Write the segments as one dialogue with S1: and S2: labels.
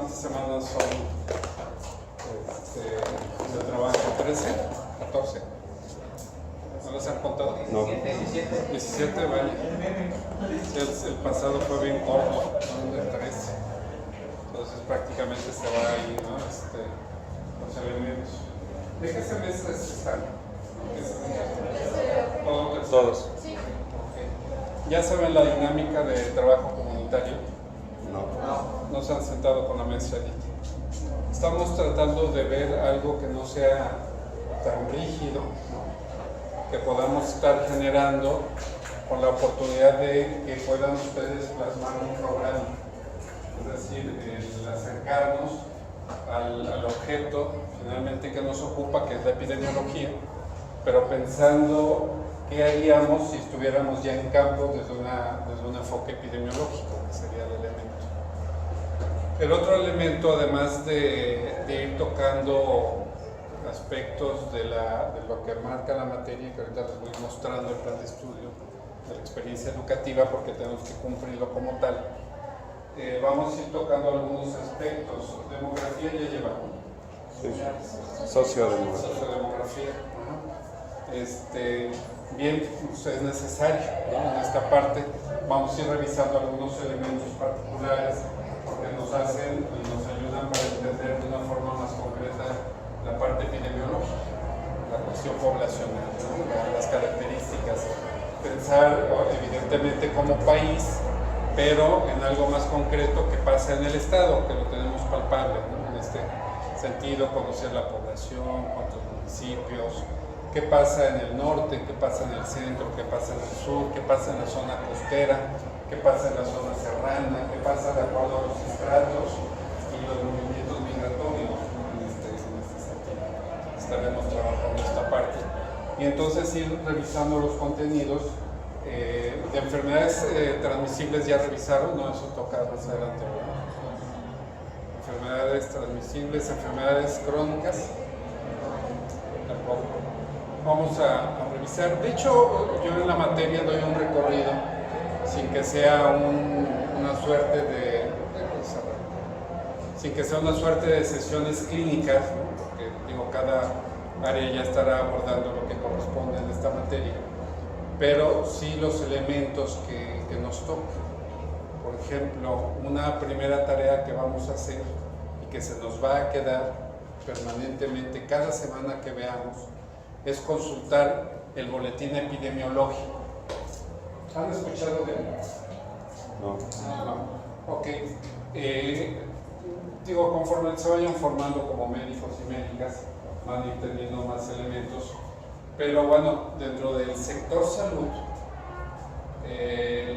S1: ¿Cuántas semanas son de trabajo? ¿13? ¿14? ¿No las han contado?
S2: No.
S1: 17, vaya. El pasado fue bien corto, ¿no? De 13. Entonces prácticamente se va ahí, ¿no? Los elementos. ¿De qué semestres están?
S2: Todos.
S1: Okay. ¿Ya saben la dinámica de trabajo comunitario? No se han sentado con la maestra Edith. Estamos tratando de ver algo que no sea tan rígido, ¿no? Que podamos estar generando con la oportunidad de que puedan ustedes plasmar un programa. Es decir, el acercarnos al objeto finalmente que nos ocupa, que es la epidemiología, pero pensando qué haríamos si estuviéramos ya en campo desde un enfoque epidemiológico, que sería el elemento. El otro elemento, además de ir tocando aspectos de lo que marca la materia, que ahorita les voy mostrando el plan de estudio de la experiencia educativa, porque tenemos que cumplirlo como tal, vamos a ir tocando algunos aspectos. Demografía ya llevamos.
S2: Sí. Sociodemografía.
S1: Sociodemografía. Bien, pues es necesario, ¿no? En esta parte vamos a ir revisando algunos elementos particulares que nos hacen y nos ayudan para entender de una forma más concreta la parte epidemiológica, la cuestión poblacional, ¿no? Las características. Pensar evidentemente como país, pero en algo más concreto que pasa en el Estado, que lo tenemos palpable, ¿no? En este sentido, conocer la población, cuántos municipios, qué pasa en el norte, qué pasa en el centro, qué pasa en el sur, qué pasa en la zona costera, qué pasa en la zona serrana, qué pasa de acuerdo a los estratos y los movimientos migratorios, ¿no? en este sentido. Estaremos trabajando esta parte. Y entonces ir revisando los contenidos. De enfermedades transmisibles ya revisaron, no, eso toca más adelante, ¿verdad? Enfermedades transmisibles, enfermedades crónicas, tampoco. Vamos a revisar. De hecho, yo en la materia doy un recorrido sin que sea una suerte de sesiones clínicas, ¿no? Porque digo, cada área ya estará abordando lo que corresponde en esta materia, pero sí los elementos que nos tocan. Por ejemplo, una primera tarea que vamos a hacer y que se nos va a quedar permanentemente cada semana que veamos es consultar el boletín epidemiológico. ¿Han escuchado de él?
S2: No.
S1: Ok. Digo, conforme se vayan formando como médicos y médicas, van a ir teniendo más elementos. Pero bueno, dentro del sector salud,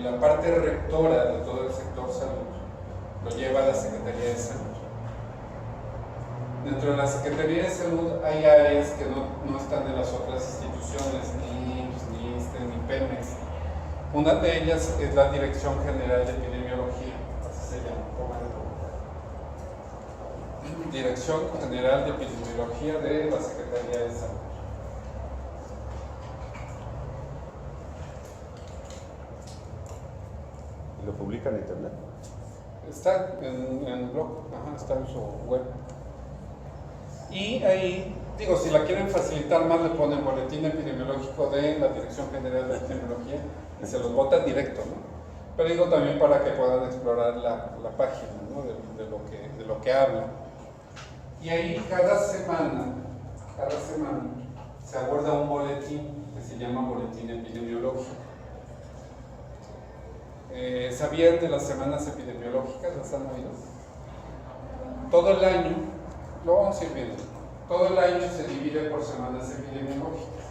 S1: la parte rectora de todo el sector salud lo lleva la Secretaría de Salud. Dentro de la Secretaría de Salud hay áreas que no están en las otras instituciones, ni IMSS, ni ISSSTE, ni Pemex. Una de ellas es la Dirección General de Epidemiología, así se llama. Dirección General de Epidemiología de la Secretaría de Salud.
S2: ¿Y lo publica en internet?
S1: Está en el blog, está en su web. Y ahí, digo, si la quieren facilitar más, le ponen boletín epidemiológico de la Dirección General de Epidemiología y se los botan directo, ¿no? Pero digo también para que puedan explorar la página, ¿no? de lo que habla. Y ahí cada semana se aborda un boletín que se llama boletín epidemiológico. ¿Sabían de las semanas epidemiológicas? ¿Las han oído? Todo el año, lo vamos a ir viendo, todo el año se divide por semanas epidemiológicas.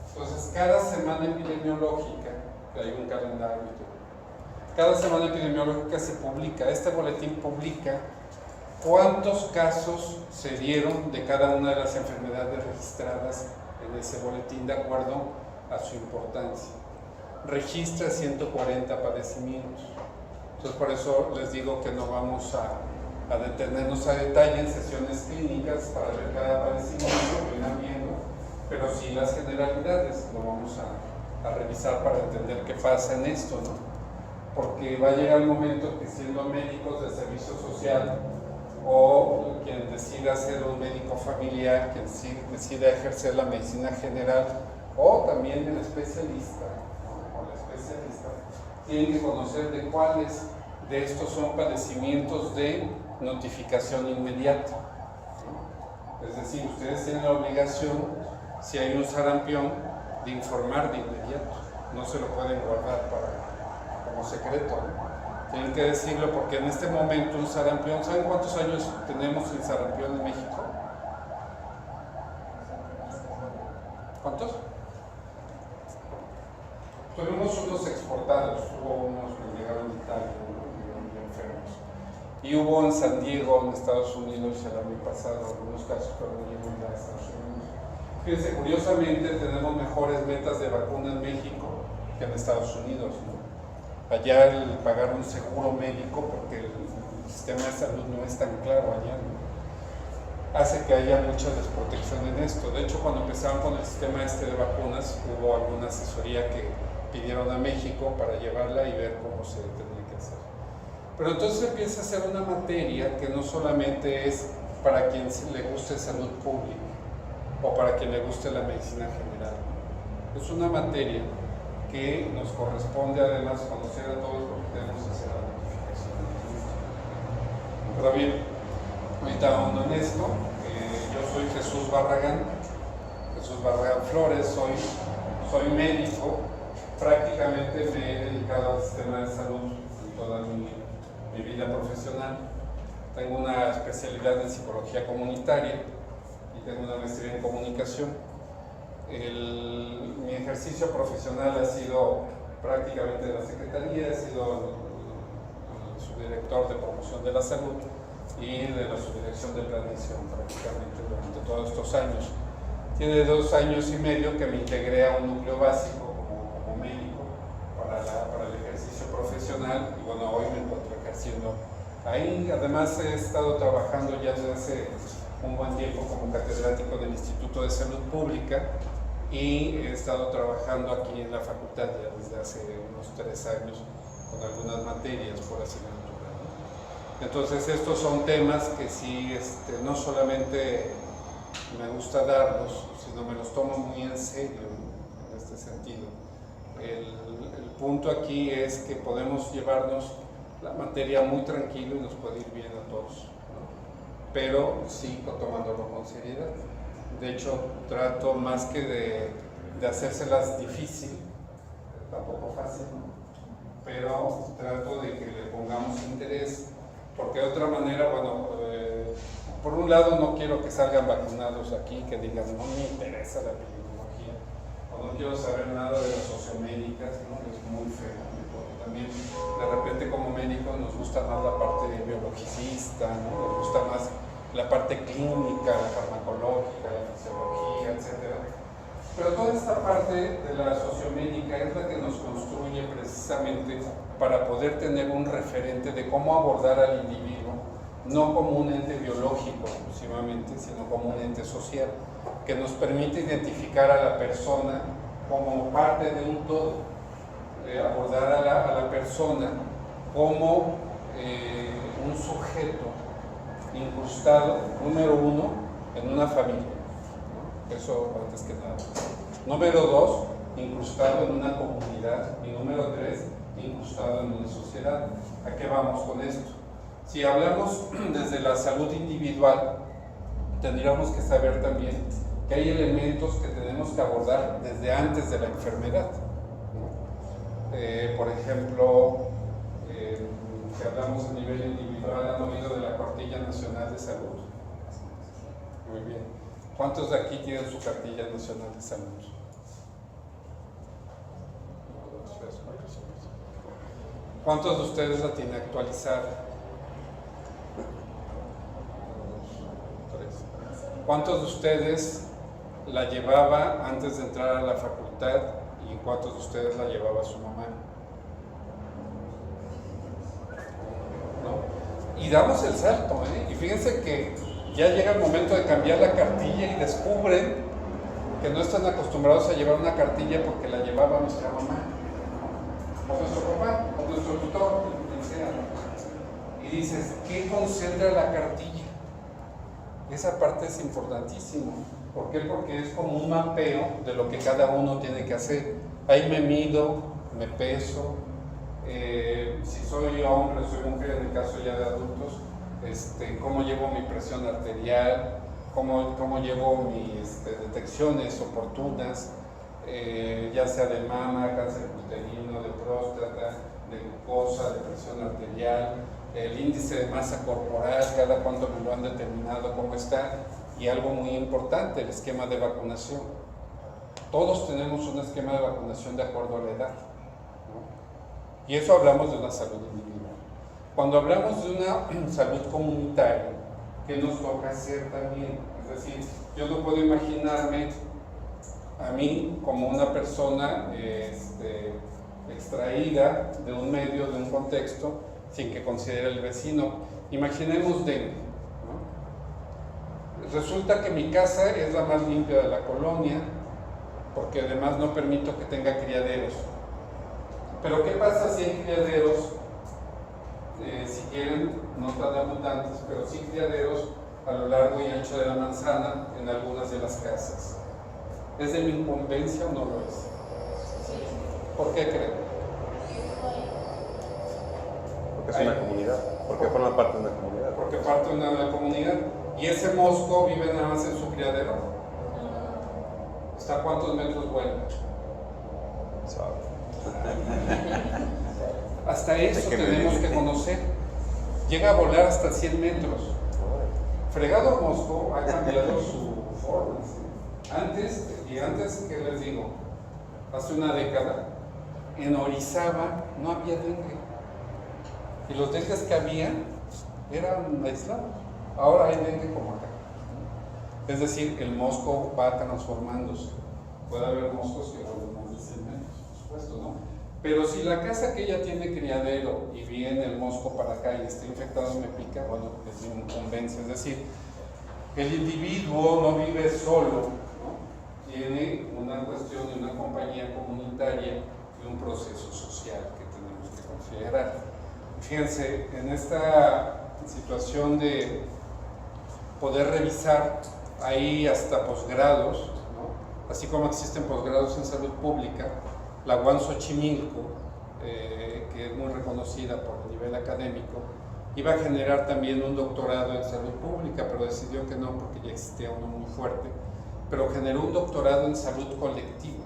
S1: Entonces, cada semana epidemiológica, que hay un calendario y todo, cada semana epidemiológica se publica, este boletín publica cuántos casos se dieron de cada una de las enfermedades registradas en ese boletín de acuerdo a su importancia. Registra 140 padecimientos. Entonces, por eso les digo que no vamos a detenernos a detalle en sesiones clínicas para ver cada padecimiento, lo irán viendo, pero sí las generalidades lo vamos a revisar para entender qué pasa en esto, ¿no? Porque va a llegar el momento que siendo médicos de servicio social o quien decida ser un médico familiar, quien decida ejercer la medicina general, o también el especialista, ¿no? O la especialista, tienen que conocer de cuáles de estos son padecimientos de notificación inmediata. Es decir, ustedes tienen la obligación, si hay un sarampión, de informar de inmediato. No se lo pueden guardar como secreto, ¿no? Tienen que decirlo porque en este momento un sarampión, ¿saben cuántos años tenemos el sarampión en México? ¿Cuántos? Tuvimos unos exportados, hubo unos que llegaron de Italia, muy enfermos. Y hubo en San Diego, en Estados Unidos, el año pasado, algunos casos que vinieron de Estados Unidos. Fíjense, curiosamente tenemos mejores metas de vacuna en México que en Estados Unidos, ¿no? Allá el pagar un seguro médico, porque el sistema de salud no es tan claro allá, ¿no? Hace que haya mucha desprotección en esto. De hecho, cuando empezaron con el sistema de vacunas, hubo alguna asesoría que pidieron a México para llevarla y ver cómo se tenía que hacer. Pero entonces empieza a ser una materia que no solamente es para quien le guste salud pública o para quien le guste la medicina general. Es una materia que nos corresponde además conocer a todos porque tenemos que hacer la notificación. Pero bien, ahorita ahondo en esto. Yo soy Jesús Barragán Flores, soy médico, prácticamente me he dedicado al sistema de salud en toda mi vida profesional. Tengo una especialidad en psicología comunitaria y tengo una maestría en comunicación. Mi ejercicio profesional ha sido prácticamente de la Secretaría, he sido el subdirector de promoción de la salud y de la subdirección de planeación prácticamente durante todos estos años. Tiene 2 años y medio que me integré a un núcleo básico como médico para el ejercicio profesional y bueno, hoy me encuentro ejerciendo ahí. Además he estado trabajando ya desde hace un buen tiempo como catedrático del Instituto de Salud Pública y he estado trabajando aquí en la facultad ya desde hace unos 3 años con algunas materias por asignatura, ¿no? Entonces estos son temas que sí, no solamente me gusta darlos, sino me los tomo muy en serio, ¿no? En este sentido. El punto aquí es que podemos llevarnos la materia muy tranquilo y nos puede ir bien a todos, ¿no? Pero sí tomándolo con seriedad. De hecho, trato más que de hacérselas difícil, tampoco fácil, ¿no? Pero trato de que le pongamos interés, porque de otra manera, bueno, por un lado no quiero que salgan vacunados aquí, que digan no me interesa la epidemiología, o no quiero saber nada de las sociomédicas, ¿no? Es muy feo, porque también de repente como médicos nos gusta más la parte biologicista, ¿no? Nos gusta más la parte clínica, la farmacológica, la fisiología, etc. Pero toda esta parte de la sociomédica es la que nos construye precisamente para poder tener un referente de cómo abordar al individuo, no como un ente biológico exclusivamente, sino como un ente social, que nos permite identificar a la persona como parte de un todo, abordar a la persona como un sujeto incrustado, número 1, en una familia, ¿no? Eso antes que nada. Número 2, incrustado en una comunidad. Y número 3, incrustado en una sociedad. ¿A qué vamos con esto? Si hablamos desde la salud individual, tendríamos que saber también que hay elementos que tenemos que abordar desde antes de la enfermedad, ¿no? Por ejemplo, si hablamos a nivel individual, ¿han oído de la Cartilla Nacional de Salud? Muy bien. ¿Cuántos de aquí tienen su Cartilla Nacional de Salud? ¿Cuántos de ustedes la tienen actualizada? 3. ¿Cuántos de ustedes la llevaba antes de entrar a la facultad y cuántos de ustedes la llevaba su mamá? ¿No? Y damos el salto, ¿eh? Y fíjense que ya llega el momento de cambiar la cartilla y descubren que no están acostumbrados a llevar una cartilla porque la llevaba nuestra mamá, o nuestro papá, o nuestro tutor, quien sea, ¿no? y dices, ¿qué concentra la cartilla? Esa parte es importantísima. ¿Por qué? Porque es como un mapeo de lo que cada uno tiene que hacer. Ahí me mido, me peso, si soy hombre, soy mujer, en el caso ya de adultos, cómo llevo mi presión arterial, cómo llevo mis detecciones oportunas, ya sea de mama, cáncer uterino, de próstata, de glucosa, de presión arterial, el índice de masa corporal, cada cuánto me lo han determinado, cómo está, y algo muy importante, el esquema de vacunación. Todos tenemos un esquema de vacunación de acuerdo a la edad, ¿no? Y eso hablamos de una salud individual. Cuando hablamos de una salud comunitaria, ¿qué nos toca hacer también? Es decir, yo no puedo imaginarme a mí como una persona extraída de un medio, de un contexto, sin que considere el vecino. Imaginemos dengue, ¿no? Resulta que mi casa es la más limpia de la colonia, porque además no permito que tenga criaderos. Pero ¿qué pasa si hay criaderos, si quieren, no tan abundantes, pero sí criaderos a lo largo y ancho de la manzana en algunas de las casas? ¿Es de mi incumbencia o no lo es? ¿Por qué creen?
S2: Porque es una comunidad, porque forma parte de una comunidad.
S1: Porque parte de una comunidad. ¿Y ese mosco vive nada más en su criadero? ¿Hasta cuántos metros vuela? Hasta eso tenemos que conocer. Llega a volar hasta 100 metros. Fregado mosco ha cambiado su forma. Antes, ¿qué les digo? Hace una década, en Orizaba no había dengue. Y los dengues que había eran aislados. Ahora hay dengue como acá. Es decir, el mosco va transformándose. Puede haber moscos que vuelven más de 100 metros, por supuesto, ¿no? Pero si la casa que ella tiene criadero y viene el mosco para acá y está infectado y me pica, bueno, es mi incumbencia. Es decir, el individuo no vive solo, ¿no? Tiene una cuestión y una compañía comunitaria y un proceso social que tenemos que considerar. Fíjense, en esta situación de poder revisar, hay hasta posgrados, ¿no? Así como existen posgrados en salud pública, la UAM Xochimilco, que es muy reconocida por el nivel académico, iba a generar también un doctorado en salud pública, pero decidió que no porque ya existía uno muy fuerte, pero generó un doctorado en salud colectiva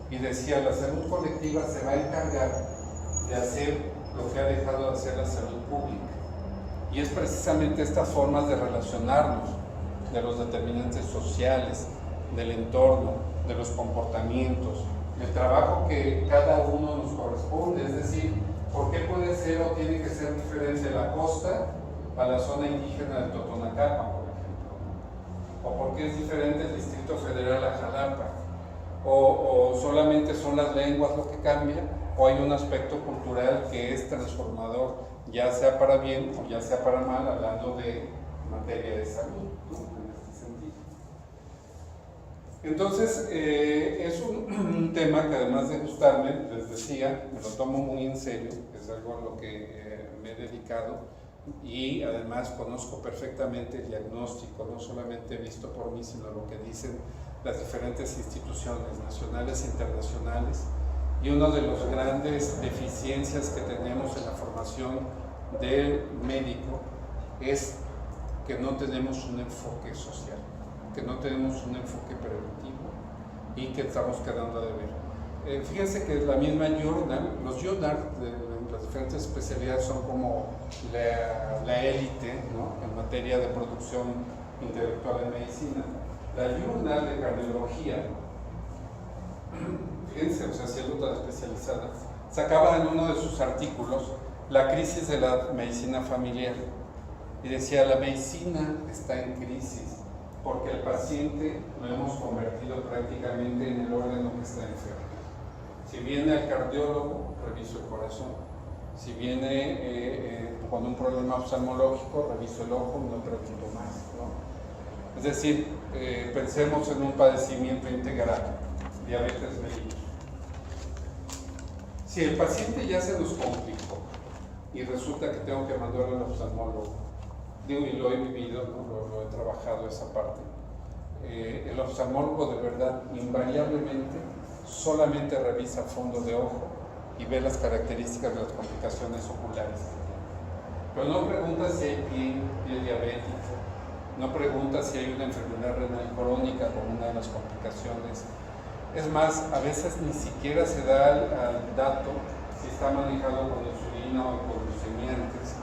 S1: y decía, la salud colectiva se va a encargar de hacer lo que ha dejado de hacer la salud pública, y es precisamente estas formas de relacionarnos, de los determinantes sociales, del entorno, de los comportamientos, el trabajo que cada uno nos corresponde. Es decir, ¿por qué puede ser o tiene que ser diferente la costa a la zona indígena del Totonacapan, por ejemplo? ¿O por qué es diferente el Distrito Federal a Jalapa? ¿O solamente son las lenguas lo que cambia? ¿O hay un aspecto cultural que es transformador, ya sea para bien o ya sea para mal, hablando de materia de salud, ¿no? En este sentido. Entonces, es un tema que además de gustarme, les decía, me lo tomo muy en serio, es algo a lo que me he dedicado, y además conozco perfectamente el diagnóstico, no solamente visto por mí, sino lo que dicen las diferentes instituciones nacionales e internacionales. Y una de las grandes deficiencias que tenemos en la formación del médico es que no tenemos un enfoque social, que no tenemos un enfoque preventivo y que estamos quedando a deber. Fíjense que la misma journal, los journals de las diferentes especialidades son como la élite, ¿no? En materia de producción intelectual en medicina. La journal de cardiología, fíjense, o sea, siendo tan especializada, sacaba en uno de sus artículos la crisis de la medicina familiar y decía, la medicina está en crisis porque el paciente lo hemos convertido prácticamente en el órgano que está enfermo. Si viene al cardiólogo, reviso el corazón. Si viene con un problema oftalmológico, reviso el ojo y no pregunto más, ¿no? Es decir, pensemos en un padecimiento integral, diabetes mellitus. Si el paciente ya se nos complicó y resulta que tengo que mandarlo al oftalmólogo. Digo, y lo he vivido, ¿no? Lo he trabajado esa parte. El oftalmólogo de verdad invariablemente solamente revisa fondo de ojo y ve las características de las complicaciones oculares. Pero no pregunta si hay pie diabético, no pregunta si hay una enfermedad renal crónica como una de las complicaciones. Es más, a veces ni siquiera se da al dato si está manejado con insulina o con glucemiantes,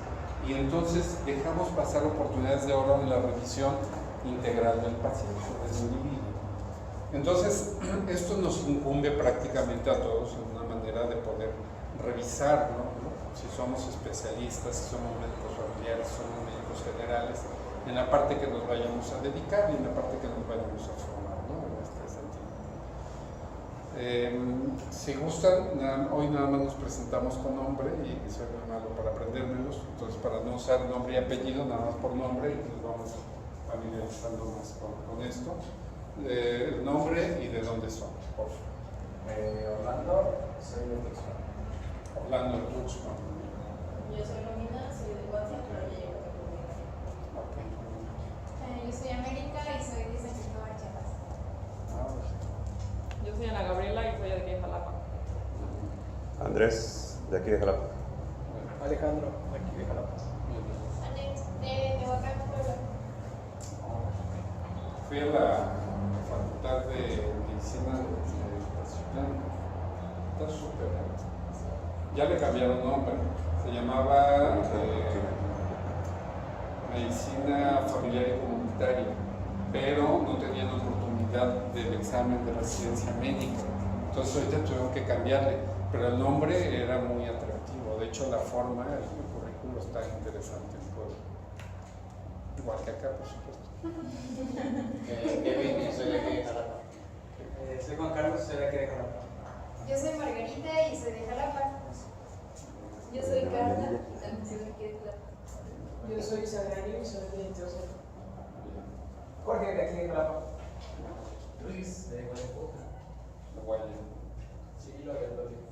S1: y entonces dejamos pasar oportunidades de oro en la revisión integral del paciente, del individuo. Entonces, esto nos incumbe prácticamente a todos en una manera de poder revisar, ¿no? Si somos especialistas, si somos médicos familiares, si somos médicos generales, en la parte que nos vayamos a dedicar y en la parte que nos vayamos a formar, ¿no? En este sentido. Si gustan, hoy nada más nos presentamos con nombre y soy muy malo para aprendérmelos, entonces para no usar nombre y apellido, nada más por nombre, y nos vamos familiarizando más con esto. El nombre y de dónde son, por favor.
S3: Orlando, soy de Tuxpan.
S1: Orlando de Tuxpan.
S4: Yo soy Romina, soy de Guadalajara, pero ya llevo a
S1: Okay.
S4: Yo soy América y soy de San Cristóbal, Chiapas.
S5: Yo soy Ana Gabriela y soy de aquí de Jalapa.
S2: Andrés, de aquí de Jalapa.
S3: Alejandro, de aquí de Jalapa.
S4: Alex, de Tehuacán, Puebla.
S1: Fui a la Facultad de Medicina de Pacitlán. Está súper. Ya le cambiaron nombre. Se llamaba Medicina Familiar y Comunitaria, pero no tenían oportunidad del examen de residencia médica. Entonces ahorita tuvieron que cambiarle, pero el nombre era muy atractivo. De hecho, la forma, el currículo está interesante en Puebla. Igual que acá, por supuesto.
S3: Kevin, soy de aquí de Jalapa. Soy Juan Carlos, soy de aquí de Jalapa.
S4: Yo soy Margarita y soy de Jalapa. Yo soy Carla y también soy de aquí de Jalapa.
S6: Yo soy Sagrario y soy de Teosel.
S3: Jorge, de aquí de Jalapa. Luis, de Guadalupe.
S1: Guaya.
S3: Sí, lo había entendido.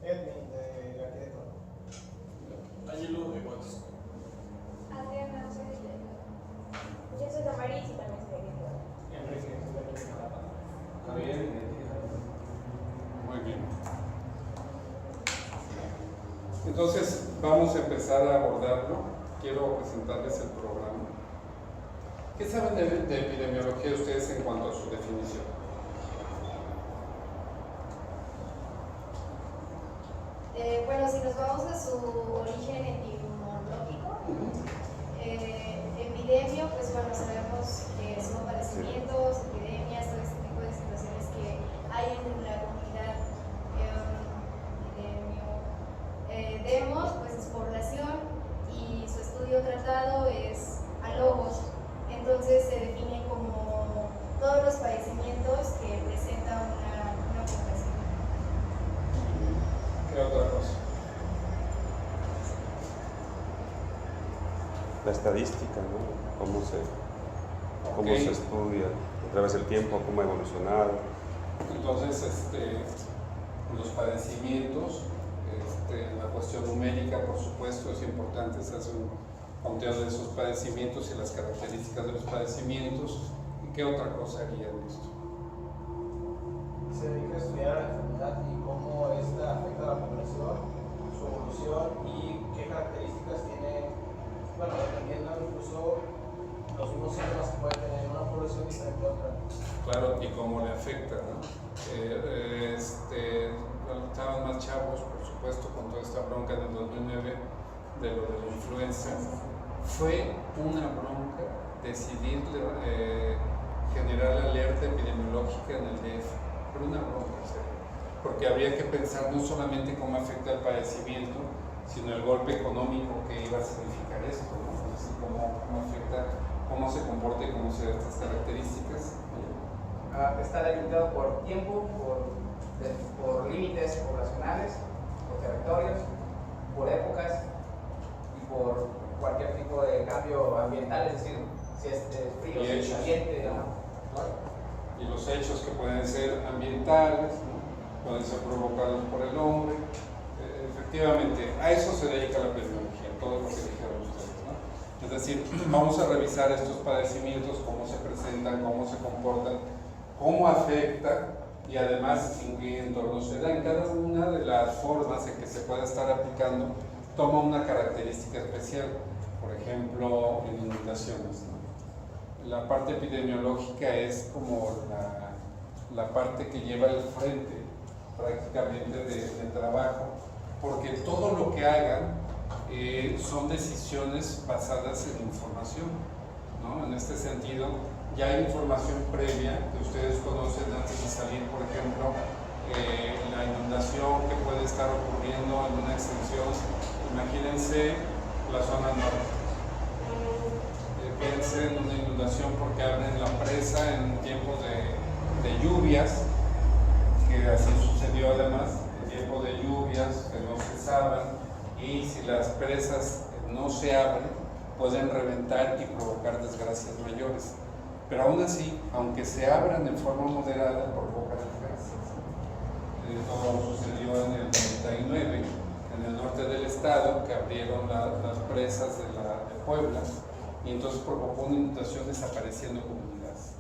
S3: Edwin, de aquí de Jalapa. Angelo, de Guadalupe.
S4: Adriana, soy de Jalapa. Yo soy Damaris y también soy de aquí de Jalapa.
S3: Enrique, de aquí de Jalapa.
S1: Javier, de aquí de Jalapa. Muy bien. Entonces, vamos a empezar a abordarlo. Quiero presentarles el programa. ¿Qué saben de epidemiología ustedes en cuanto a su definición?
S4: Bueno, si nos vamos a su origen etimológico, epidemio, pues bueno, sabemos que son padecimientos, epidemias, todo este tipo de situaciones que hay en la comunidad. Demos, pues es población y su estudio tratado es alogos. Entonces se define como todos los padecimientos que presentan una población.
S1: ¿Qué otra cosa?
S2: La estadística, ¿no? Cómo se estudia a través del tiempo, cómo ha evolucionado.
S1: Entonces, los padecimientos, la cuestión numérica, por supuesto, es importante, se hace un conteo de esos padecimientos y las características de los padecimientos. ¿Y qué otra cosa haría en esto?
S3: Se dedica a estudiar la enfermedad y cómo esta afecta a la población, su evolución y qué características tiene, bueno, dependiendo incluso los mismos síntomas que puede tener una población diferente a otra.
S1: Claro, y cómo le afecta, ¿no? Estaban más chavos, por supuesto, con toda esta bronca del 2009 de lo de la influenza. Fue una bronca decidir generar la alerta epidemiológica en el DF. Fue una bronca, ¿sí? Porque había que pensar no solamente cómo afecta el padecimiento, sino el golpe económico que iba a significar esto, ¿no? Así cómo afecta, cómo se comporta y cómo se ven estas características.
S7: Está delimitado por tiempo, por límites poblacionales, por territorios, por épocas y por cualquier tipo de cambio ambiental, es decir, si es frío, si es caliente.
S1: Y los hechos que pueden ser ambientales, ¿no? Pueden ser provocados por el hombre, efectivamente, a eso se dedica la epidemiología, todo lo que dijeron ustedes, ¿no? Es decir, vamos a revisar estos padecimientos, cómo se presentan, cómo se comportan, cómo afecta y además en qué entorno se da. En cada una de las formas en que se pueda estar aplicando toma una característica especial, por ejemplo, en inundaciones, ¿no? La parte epidemiológica es como la parte que lleva el frente prácticamente de trabajo, porque todo lo que hagan son decisiones basadas en información, ¿no? En este sentido, ya hay información previa que ustedes conocen antes de salir, por ejemplo, la inundación que puede estar ocurriendo en una extensión. Imagínense la zona norte. Piensen en una inundación porque abren la presa en tiempos de lluvias, que así sucedió además, en tiempos de lluvias que no cesaban, y si las presas no se abren, pueden reventar y provocar desgracias mayores. Pero aún así, aunque se abran en forma moderada, provocan desgracias. Esto sucedió en el 99, en el norte del estado, que abrieron las presas de Puebla, y entonces provocó una inundación desapareciendo comunidades.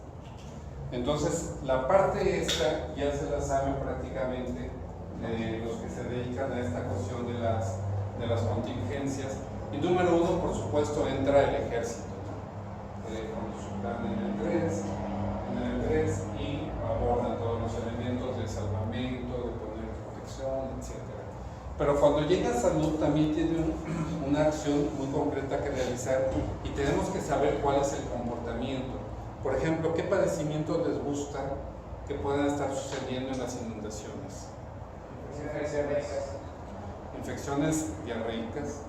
S1: Entonces, la parte esta ya se la saben prácticamente los que se dedican a esta cuestión de las contingencias. Y número uno, por supuesto, entra el ejército, con su plan en el 3 y abordan todos los elementos de salvamento, de poner protección, etc. Pero cuando llega a salud también tiene una acción muy concreta que realizar y tenemos que saber cuál es el comportamiento. Por ejemplo, ¿qué padecimientos les gusta que puedan estar sucediendo en las inundaciones? Infecciones diarreicas.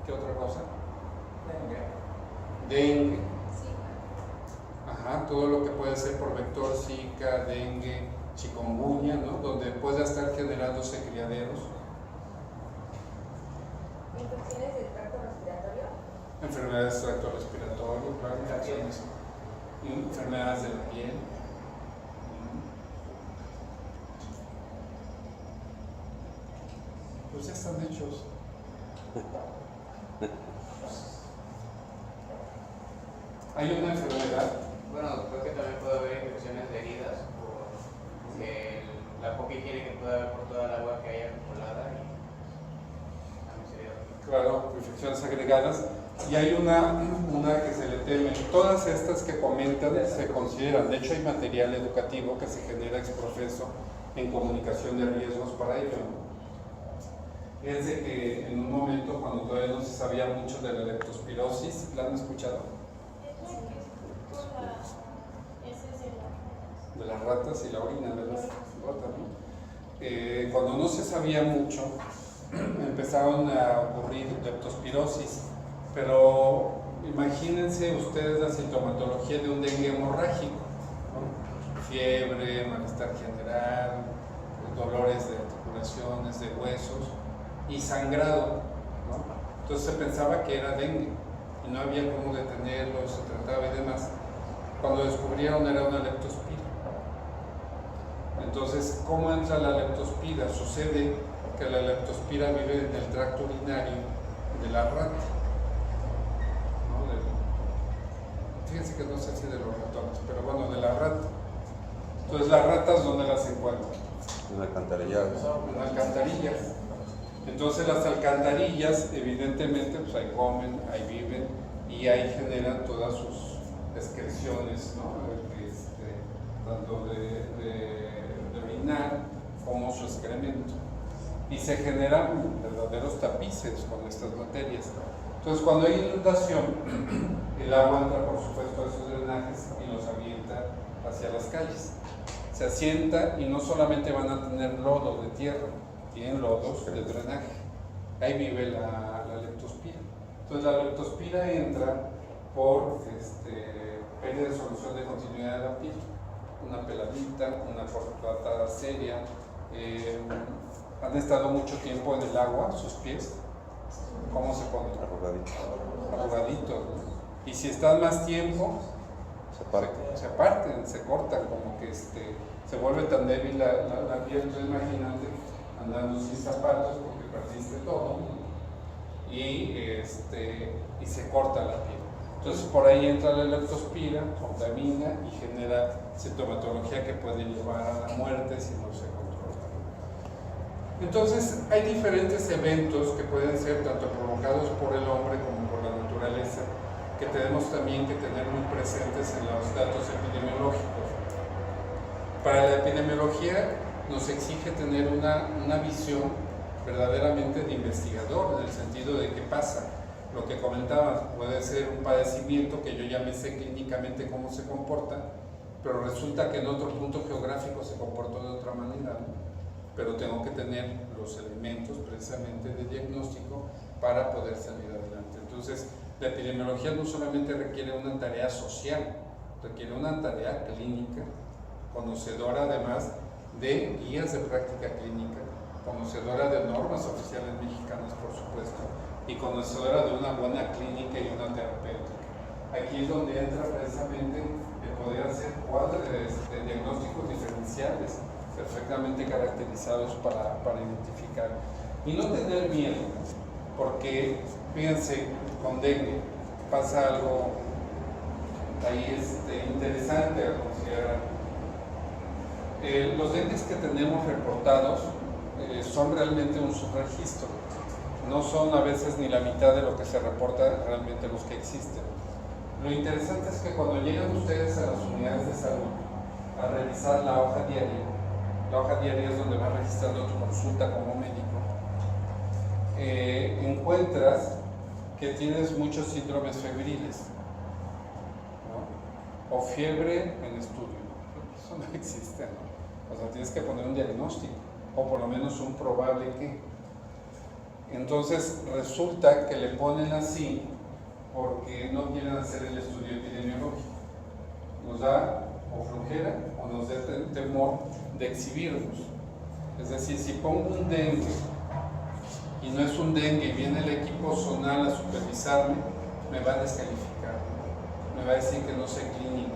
S1: ¿Qué otra cosa? Dengue. Ajá, todo lo que puede ser por vector, Zika, dengue, chikungunya, ¿no? Donde pueda estar generándose criaderos.
S8: ¿Infecciones del tracto respiratorio?
S1: Enfermedades del tracto respiratorio, claro, enfermedades de la piel. Pues ya están hechos. Hay una enfermedad.
S7: Bueno, creo que también puede haber infecciones de heridas por la poca higiene que puede haber por toda el agua que haya acumulada y también sería.
S1: Claro, infecciones agregadas. Y hay una que se le teme. Todas estas que comentan se consideran. De hecho, hay material educativo que se genera ex profeso en comunicación de riesgos para ello. Es de que en un momento, cuando todavía no se sabía mucho de la leptospirosis, ¿la han escuchado? De las ratas y la orina de las ratas, ¿no? Cuando no se sabía mucho, empezaron a ocurrir leptospirosis, pero imagínense ustedes la sintomatología de un dengue hemorrágico, ¿no? Fiebre, malestar general, dolores de articulaciones, de huesos y sangrado, ¿no? Entonces se pensaba que era dengue y no había cómo detenerlo, se trataba y demás. Cuando descubrieron era una leptospira. Entonces, ¿cómo entra la leptospira? Sucede que la leptospira vive en el tracto urinario de la rata, ¿no? Fíjense que no sé si de los ratones, pero bueno, de la rata. Entonces, las ratas, ¿dónde las encuentran?
S2: En alcantarillas.
S1: En alcantarillas. Entonces, las alcantarillas, evidentemente, pues ahí comen, ahí viven y ahí generan todas sus excreciones, ¿no? Tanto de orinar como su excremento. Y se generan verdaderos tapices con estas materias. Entonces, cuando hay inundación, el agua entra, por supuesto, a esos drenajes y los avienta hacia las calles. Se asienta y no solamente van a tener lodo de tierra, tienen lodos de drenaje. Ahí vive la leptospira. Entonces, la leptospira entra por pérdida de solución de continuidad de la piel. Una peladita, una cortada seria. Han estado mucho tiempo en el agua, sus pies. ¿Cómo se ponen? Arrugaditos, ¿no? Y si están más tiempo, se parten, se cortan, como que se vuelve tan débil la piel. Entonces, imagínate andando sin zapatos, porque perdiste todo, y se corta la piel. Entonces por ahí entra la leptospira, contamina y genera sintomatología que puede llevar a la muerte si no se controla. Entonces hay diferentes eventos que pueden ser tanto provocados por el hombre como por la naturaleza, que tenemos también que tener muy presentes en los datos epidemiológicos. Para la epidemiología nos exige tener una visión verdaderamente de investigador, en el sentido de qué pasa. Lo que comentaba, puede ser un padecimiento que yo ya me sé clínicamente cómo se comporta, pero resulta que en otro punto geográfico se comportó de otra manera, ¿no? Pero tengo que tener los elementos precisamente de diagnóstico para poder salir adelante. Entonces, la epidemiología no solamente requiere una tarea social, requiere una tarea clínica, conocedora además de guías de práctica clínica, conocedora de normas oficiales mexicanas, por supuesto, y conocedora de una buena clínica y una terapéutica. Aquí es donde entra precisamente el poder hacer cuadros de diagnósticos diferenciales, perfectamente caracterizados para identificar. Y no tener miedo, porque fíjense, con dengue pasa algo ahí interesante a considerar. Los dengues que tenemos reportados son realmente un subregistro, no son a veces ni la mitad de lo que se reporta realmente los que existen. Lo interesante es que cuando llegan ustedes a las unidades de salud a revisar la hoja diaria es donde van registrando tu consulta como médico, encuentras que tienes muchos síndromes febriles, ¿no? O fiebre en estudio. Eso no existe, ¿no? O sea, tienes que poner un diagnóstico, o por lo menos un probable que. Entonces resulta que le ponen así porque no quieren hacer el estudio epidemiológico. Nos da o flojera o nos da temor de exhibirnos. Es decir, si pongo un dengue y no es un dengue y viene el equipo zonal a supervisarme, me va a descalificar, me va a decir que no sé clínico.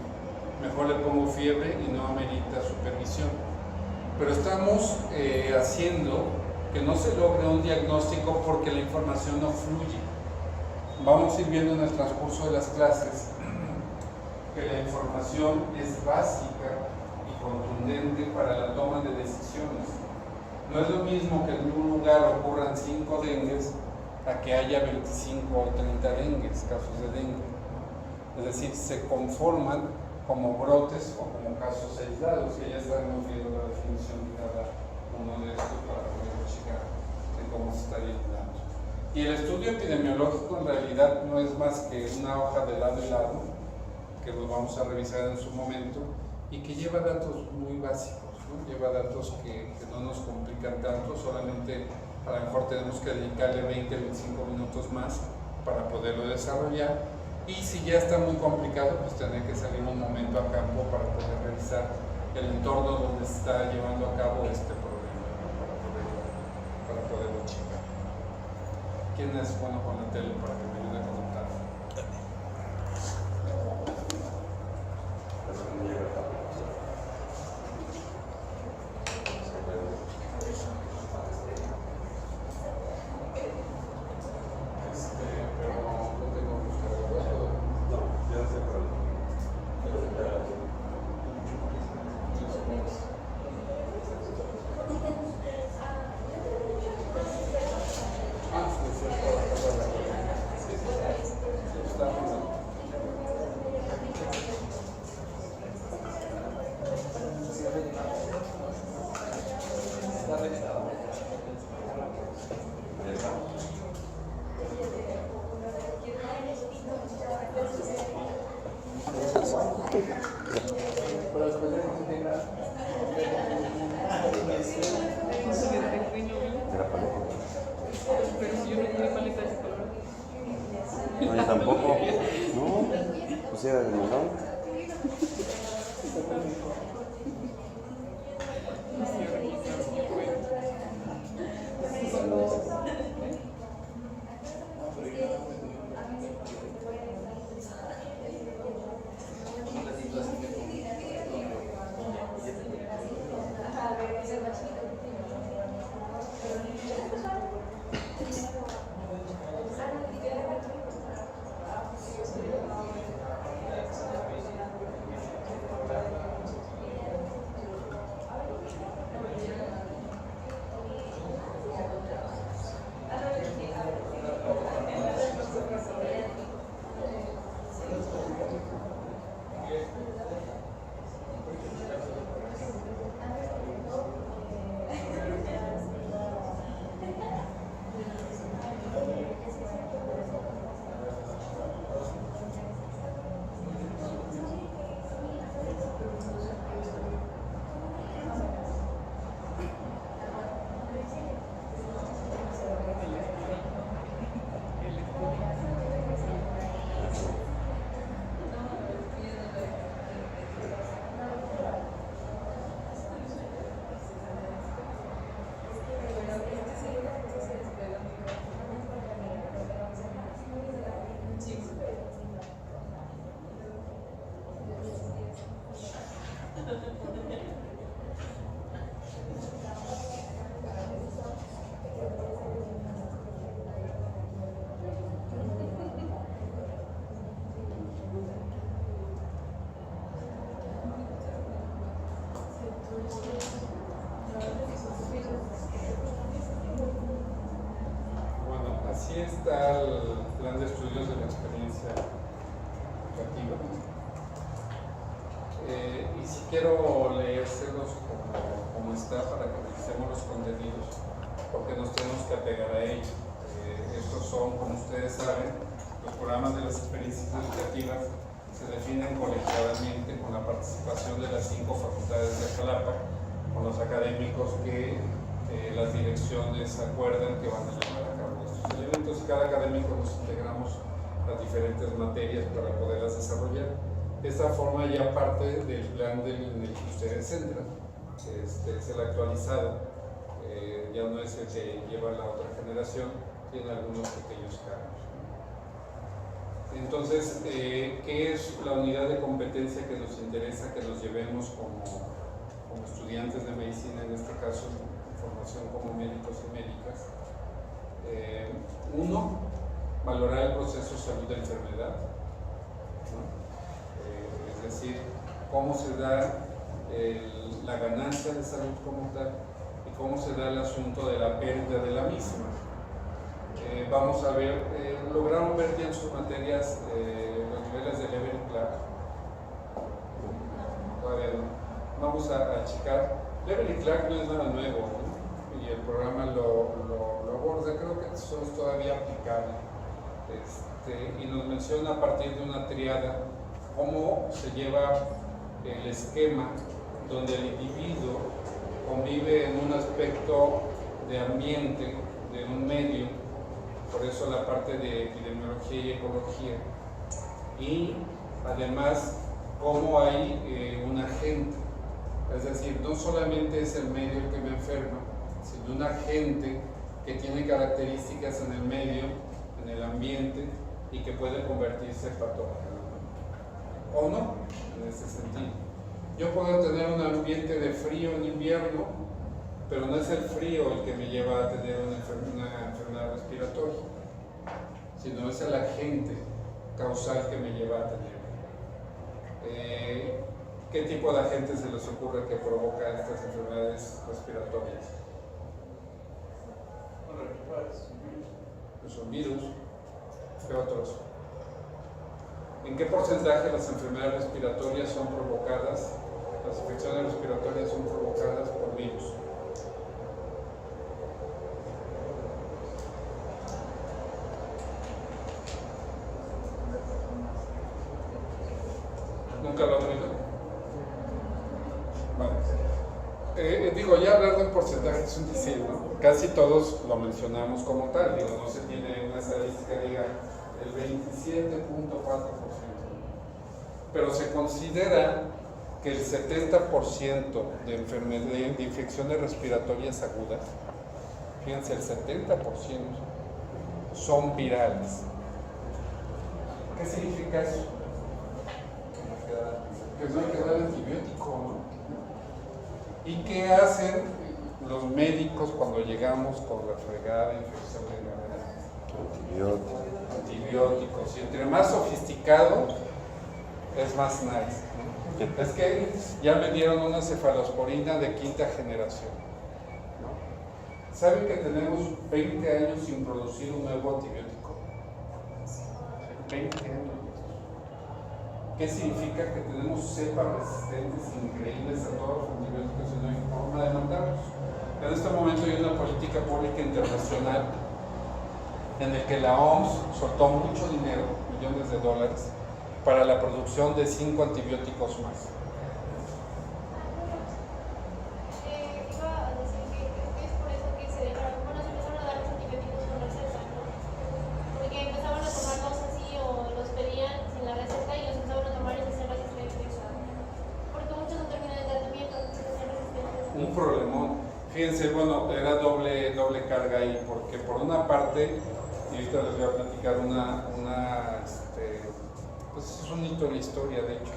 S1: Mejor le pongo fiebre y no amerita supervisión. Pero estamos haciendo que no se logre un diagnóstico porque la información no fluye. Vamos a ir viendo en el transcurso de las clases que la información es básica y contundente para la toma de decisiones. No es lo mismo que en un lugar ocurran 5 dengues a que haya 25 o 30 dengues, casos de dengue. Es decir, se conforman como brotes o como casos aislados, y ya estaremos viendo la definición de cada uno de estos para poder checar de cómo se está ayudando. Y el estudio epidemiológico en realidad no es más que una hoja de lado y lado, que los vamos a revisar en su momento, y que lleva datos muy básicos, ¿no? Lleva datos que no nos complican tanto, solamente a lo mejor tenemos que dedicarle 20 o 25 minutos más para poderlo desarrollar. Y si ya está muy complicado, pues tener que salir un momento a campo para poder revisar el entorno donde se está llevando a cabo este problema, ¿no? para poderlo checar. ¿Quién es bueno con la tele para que me ayude a conectar?
S2: No, yo tampoco. No, pues era de melón.
S1: quiero leérselos como está para que utilicemos los contenidos, porque nos tenemos que apegar a ellos. Estos son, como ustedes saben, los programas de las experiencias educativas se definen colegiadamente con la participación de las 5 facultades de Jalapa, con los académicos que las direcciones acuerdan que van a llevar a cabo estos eventos. Cada académico nos integramos a diferentes materias para poderlas desarrollar. De esta forma ya parte del plan en el que ustedes entran, es el actualizado, ya no es el que lleva la otra generación, tiene algunos pequeños cambios. Entonces, ¿qué es la unidad de competencia que nos interesa que nos llevemos como estudiantes de medicina, en este caso, formación como médicos y médicas? Uno, valorar el proceso salud-enfermedad, ¿no? Es decir, cómo se da la ganancia de salud como tal y cómo se da el asunto de la pérdida de la misma. Vamos a ver, lograron ver ya en sus materias los niveles de Leber y Clark. Todavía no. Vamos a checar. Leber y Clark no es nada nuevo, ¿no? Y el programa lo aborda, creo que eso es todavía aplicable. Y nos menciona a partir de una triada cómo se lleva el esquema donde el individuo convive en un aspecto de ambiente, de un medio, por eso la parte de epidemiología y ecología, y además cómo hay un agente, es decir, no solamente es el medio el que me enferma, sino un agente que tiene características en el medio, en el ambiente, y que puede convertirse en patógeno, o no, en ese sentido. Yo puedo tener un ambiente de frío en invierno, pero no es el frío el que me lleva a tener una enfermedad respiratoria, sino es el agente causal que me lleva a tener. ¿Qué tipo de agente se les ocurre que provoca estas enfermedades respiratorias? Son virus. ¿Qué otros? ¿En qué porcentaje las enfermedades respiratorias son provocadas, las infecciones respiratorias son provocadas por virus? ¿Nunca lo han oído? Vale. Digo, ya hablar de un porcentaje es un decir, ¿no? Casi todos lo mencionamos como tal, digo, no se tiene una estadística que diga el 27.4%, pero se considera que el 70% de infecciones respiratorias agudas, fíjense, el 70% son virales. ¿Qué significa eso? Que no hay que dar antibiótico, ¿no? ¿Y qué hacen los médicos cuando llegamos con la fregada infección de garganta? Antibióticos. Y entre más sofisticado, es más nice, ¿no? Es que ya me dieron una cefalosporina de 5ª generación, ¿no? ¿Saben que tenemos 20 años sin producir un nuevo antibiótico? 20 años. ¿Qué significa? Que tenemos cepas resistentes increíbles a todos los antibióticos y no hay forma de mandarlos. En este momento hay una política pública internacional en el que la OMS soltó mucho dinero, millones de dólares, para la producción de 5 antibióticos más.
S4: Iba a decir que creo que es por eso que se dejaron, bueno, se empezaron a dar los antibióticos con receta, ¿no? Porque empezaban a tomarlos así o los pedían sin la receta y los empezaban a tomar y se hacían resistentes. Porque muchos no terminan el tratamiento, se hacían resistentes.
S1: Un problemón. Fíjense, bueno, era doble carga ahí, porque por una parte, y ahorita les voy a platicar pues es un hito en la historia, de hecho.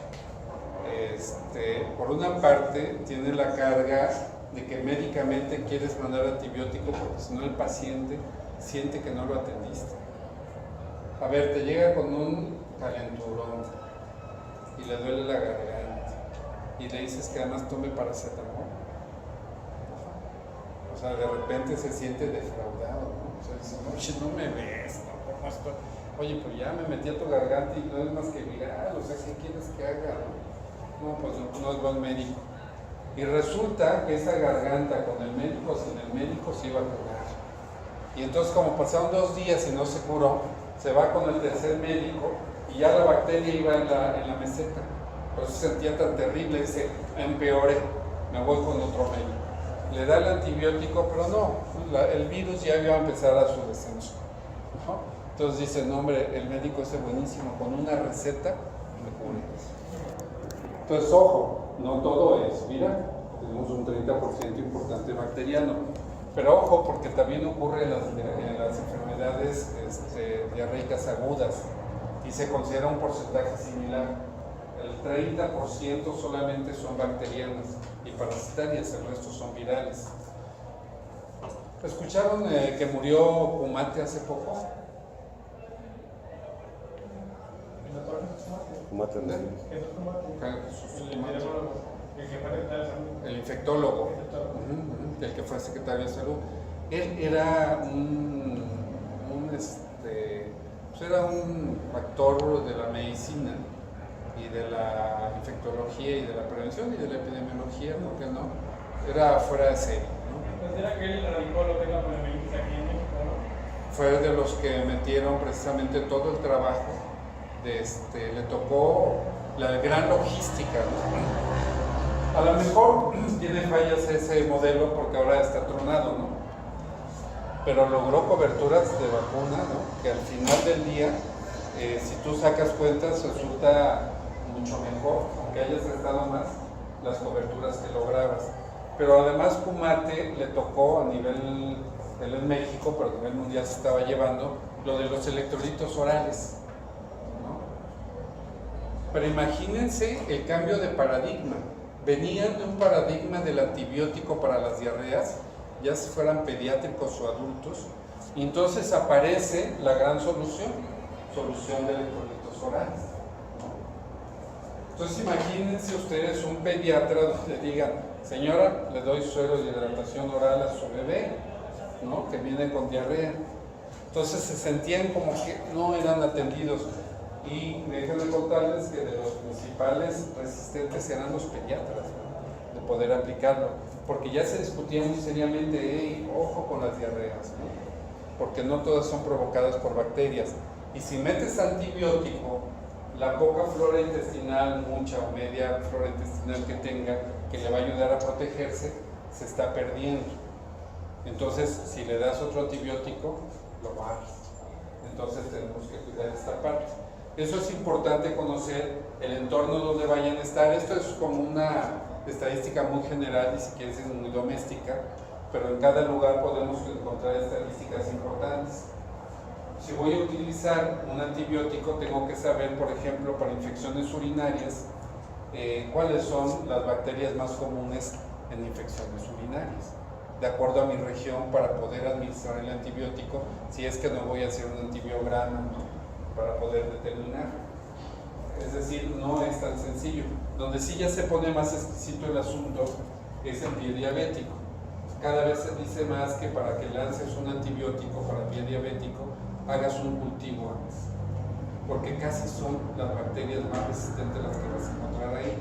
S1: Por una parte, tiene la carga de que médicamente quieres mandar antibiótico porque si no el paciente siente que no lo atendiste. A ver, te llega con un calenturón y le duele la garganta y le dices que además tome paracetamol. O sea, de repente se siente defraudado, ¿no? O sea, dice, oye, no me ves, ¿no? ¿Cómo estoy? Oye, pues ya me metí a tu garganta y no es más que viral, o sea, ¿qué quieres que haga, no? No, pues no es buen médico. Y resulta que esa garganta con el médico, sin el médico, se iba a curar. Y entonces, como pasaron 2 días y no se curó, se va con el tercer médico y ya la bacteria iba en la meseta. Por eso se sentía tan terrible, dice, empeoré, me voy con otro médico. Le da el antibiótico, pero no, el virus ya iba a empezar a su descenso, ¿no? Entonces dice, no hombre, el médico es buenísimo, con una receta me cure. Entonces, ojo, no todo es viral, tenemos un 30% importante bacteriano, pero ojo, porque también ocurre en las enfermedades diarreicas agudas y se considera un porcentaje similar. El 30% solamente son bacterianas y parasitarias, el resto son virales. ¿Escucharon que murió Kumate hace poco?
S2: Kumate.
S1: El infectólogo, el que fue secretario de salud. Él era era un actor de la medicina y de la infectología y de la prevención y de la epidemiología, ¿por qué no? Era fuera de serie, ¿no?
S9: ¿Considera que él radicó lo que es la poliomielitis aquí en México, no?
S1: Fue de los que metieron precisamente todo el trabajo, le tocó la gran logística, ¿no? A lo mejor tiene fallas ese modelo porque ahora está tronado, ¿no? Pero logró coberturas de vacuna, ¿no? Que al final del día, si tú sacas cuentas, resulta mucho mejor, aunque hayas gastado más, las coberturas que lograbas. Pero además Kumate le tocó a nivel, él en México, pero a nivel mundial se estaba llevando, lo de los electrolitos orales, ¿no? Pero imagínense el cambio de paradigma. Venían de un paradigma del antibiótico para las diarreas, ya si fueran pediátricos o adultos, y entonces aparece la gran solución de electrolitos orales, ¿no? Entonces imagínense ustedes un pediatra donde digan, señora, le doy suero de hidratación oral a su bebé, ¿no? Que viene con diarrea. Entonces se sentían como que no eran atendidos. Y déjenme contarles que de los principales resistentes eran los pediatras, ¿no? De poder aplicarlo, porque ya se discutía muy seriamente, hey, ojo con las diarreas, ¿no? Porque no todas son provocadas por bacterias. Y si metes antibiótico, la poca flora intestinal, mucha o media flora intestinal que tenga, que le va a ayudar a protegerse, se está perdiendo. Entonces, si le das otro antibiótico, lo matas. Entonces tenemos que cuidar esta parte. Eso es importante conocer el entorno donde vayan a estar. Esto es como una estadística muy general y si quieres es muy doméstica, pero en cada lugar podemos encontrar estadísticas importantes. Si voy a utilizar un antibiótico, tengo que saber, por ejemplo, para infecciones urinarias, cuáles son las bacterias más comunes en infecciones urinarias, de acuerdo a mi región, para poder administrar el antibiótico, si es que no voy a hacer un antibiograma, ¿no? Para poder determinar. Es decir, no es tan sencillo. Donde sí ya se pone más exquisito el asunto es el pie diabético. Cada vez se dice más que para que lances un antibiótico para pie diabético, hagas un cultivo antes, porque casi son las bacterias más resistentes las que vas a encontrar ahí.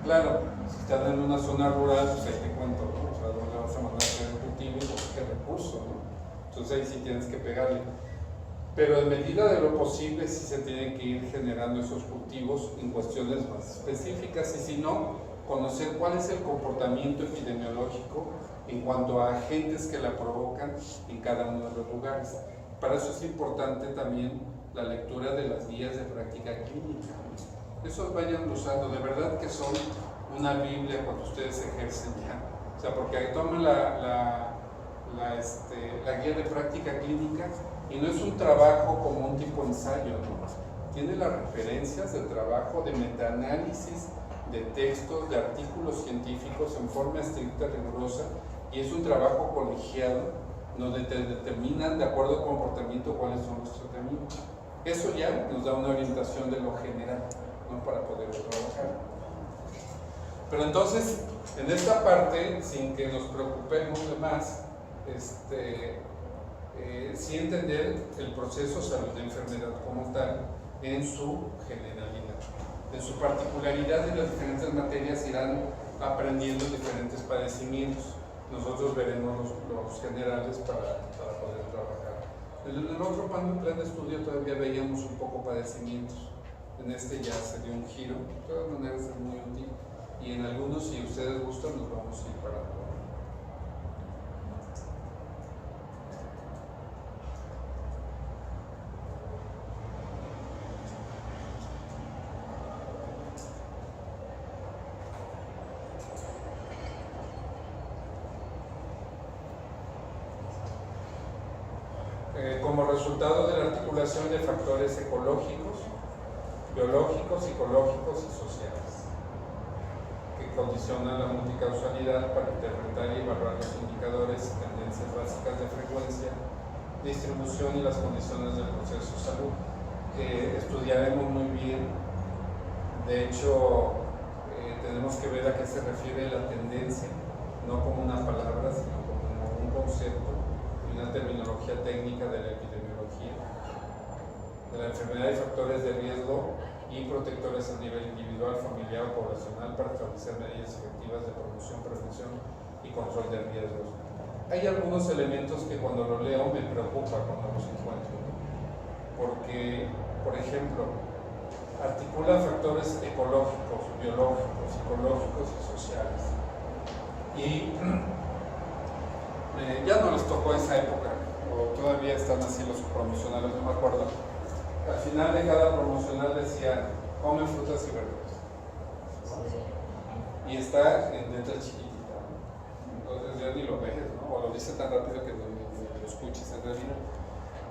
S1: Claro, si estás en una zona rural, pues ahí te cuento, ¿no? O sea, ¿dónde vas a mandar a hacer el cultivo y qué recurso, ¿no? Entonces ahí sí tienes que pegarle. Pero en medida de lo posible sí se tienen que ir generando esos cultivos en cuestiones más específicas y si no, conocer cuál es el comportamiento epidemiológico en cuanto a agentes que la provocan en cada uno de los lugares. Para eso es importante también la lectura de las guías de práctica clínica. Esos vayan usando, de verdad que son una Biblia cuando ustedes ejercen ya. O sea, porque toman la guía de práctica clínica y no es un trabajo como un tipo ensayo, ¿no? Tiene las referencias del trabajo de metaanálisis, de textos, de artículos científicos en forma estricta, rigurosa, y es un trabajo colegiado donde te determinan de acuerdo al comportamiento cuáles son los tratamientos. Eso ya nos da una orientación de lo general, ¿no? Para poder trabajar. Pero entonces, en esta parte, sin que nos preocupemos de más, sí entender el proceso salud de enfermedad como tal, en su generalidad. En su particularidad en las diferentes materias irán aprendiendo diferentes padecimientos. Nosotros veremos los generales para poder trabajar. En el otro plan de estudio todavía veíamos un poco padecimientos. En este ya se dio un giro, de todas maneras es muy útil. Y en algunos, si ustedes gustan, nos vamos a ir parando. Como resultado de la articulación de factores ecológicos, biológicos, psicológicos y sociales, que condicionan la multicausalidad para interpretar y evaluar los indicadores y tendencias básicas de frecuencia, distribución y las condiciones del proceso de salud, que estudiaremos muy bien. De hecho, tenemos que ver a qué se refiere la tendencia, no como una palabra, sino como un concepto, una terminología técnica de la epidemiología, de la enfermedad y factores de riesgo y protectores a nivel individual, familiar o poblacional para establecer medidas efectivas de promoción, prevención y control de riesgos. Hay algunos elementos que cuando lo leo me preocupa cuando los encuentro, porque, por ejemplo, articula factores ecológicos, biológicos, psicológicos y sociales. Y ya no les tocó esa época, o todavía están así los promocionales, no me acuerdo. Al final de cada promocional decía, comen frutas y verduras. Y está en letra chiquitita, entonces ya ni lo ves, ¿no? O lo dice tan rápido que no lo escuches en realidad.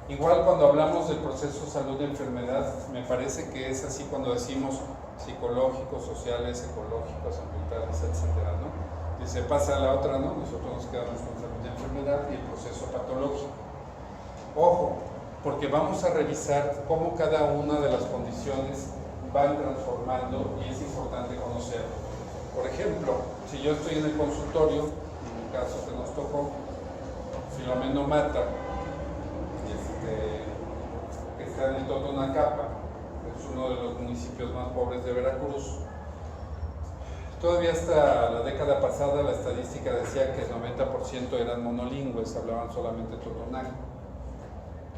S1: Igual cuando hablamos del proceso salud-enfermedad, me parece que es así cuando decimos psicológicos, sociales, ecológicos, ambientales, etcétera, ¿no? Y se pasa a la otra, ¿no? Nosotros nos quedamos con salud de enfermedad y el proceso patológico. Ojo, porque vamos a revisar cómo cada una de las condiciones van transformando y es importante conocerlo. Por ejemplo, si yo estoy en el consultorio, en el caso que nos tocó, Filomeno Mata, que está en el Totonacapa, es uno de los municipios más pobres de Veracruz. Todavía hasta la década pasada la estadística decía que el 90% eran monolingües, hablaban solamente totonaco.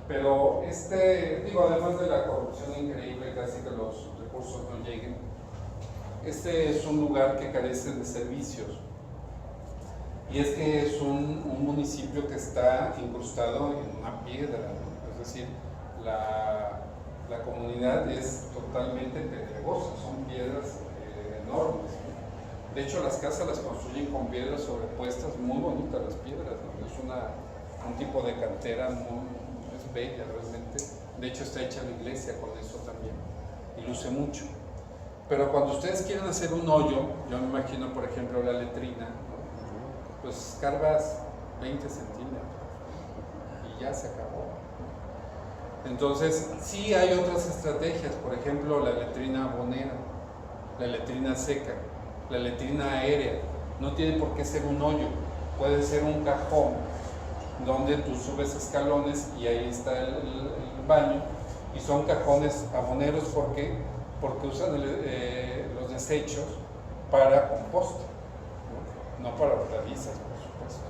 S1: Pero además de la corrupción increíble que hace que los recursos no lleguen, este es un lugar que carece de servicios. Y es que es un municipio que está incrustado en una piedra, ¿no? Es decir, la comunidad es totalmente pedregosa, son piedras enormes, ¿no? De hecho, las casas las construyen con piedras sobrepuestas, muy bonitas las piedras, ¿no? Es un tipo de cantera es bella realmente. De hecho, está hecha la iglesia con eso también y luce mucho. Pero cuando ustedes quieren hacer un hoyo, yo me imagino, por ejemplo, la letrina, ¿no? Pues escarbas 20 centímetros y ya se acabó. Entonces, sí hay otras estrategias, por ejemplo, la letrina abonera, la letrina seca, la letrina aérea. No tiene por qué ser un hoyo, puede ser un cajón donde tú subes escalones y ahí está el baño, y son cajones aboneros. ¿Por qué? Porque usan los desechos para composta, no para hortalizas, por supuesto,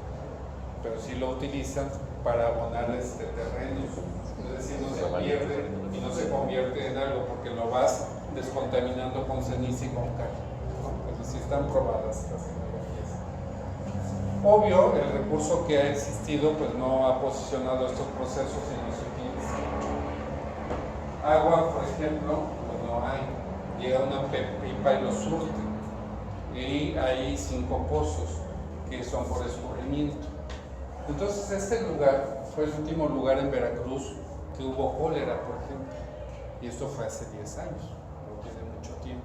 S1: pero sí lo utilizan para abonar terrenos, es decir, no se pierde y no se convierte en algo porque lo vas descontaminando con ceniza y con cal, ¿no? Es decir, están probadas las tecnologías. Obvio, el recurso que ha existido pues no ha posicionado estos procesos y no se utiliza. Agua, por ejemplo, pues no hay. Llega una pipa y lo surte. Y hay 5 pozos que son por escurrimiento. Entonces este lugar fue el último lugar en Veracruz que hubo cólera, por ejemplo. Y esto fue hace 10 años, no tiene mucho tiempo.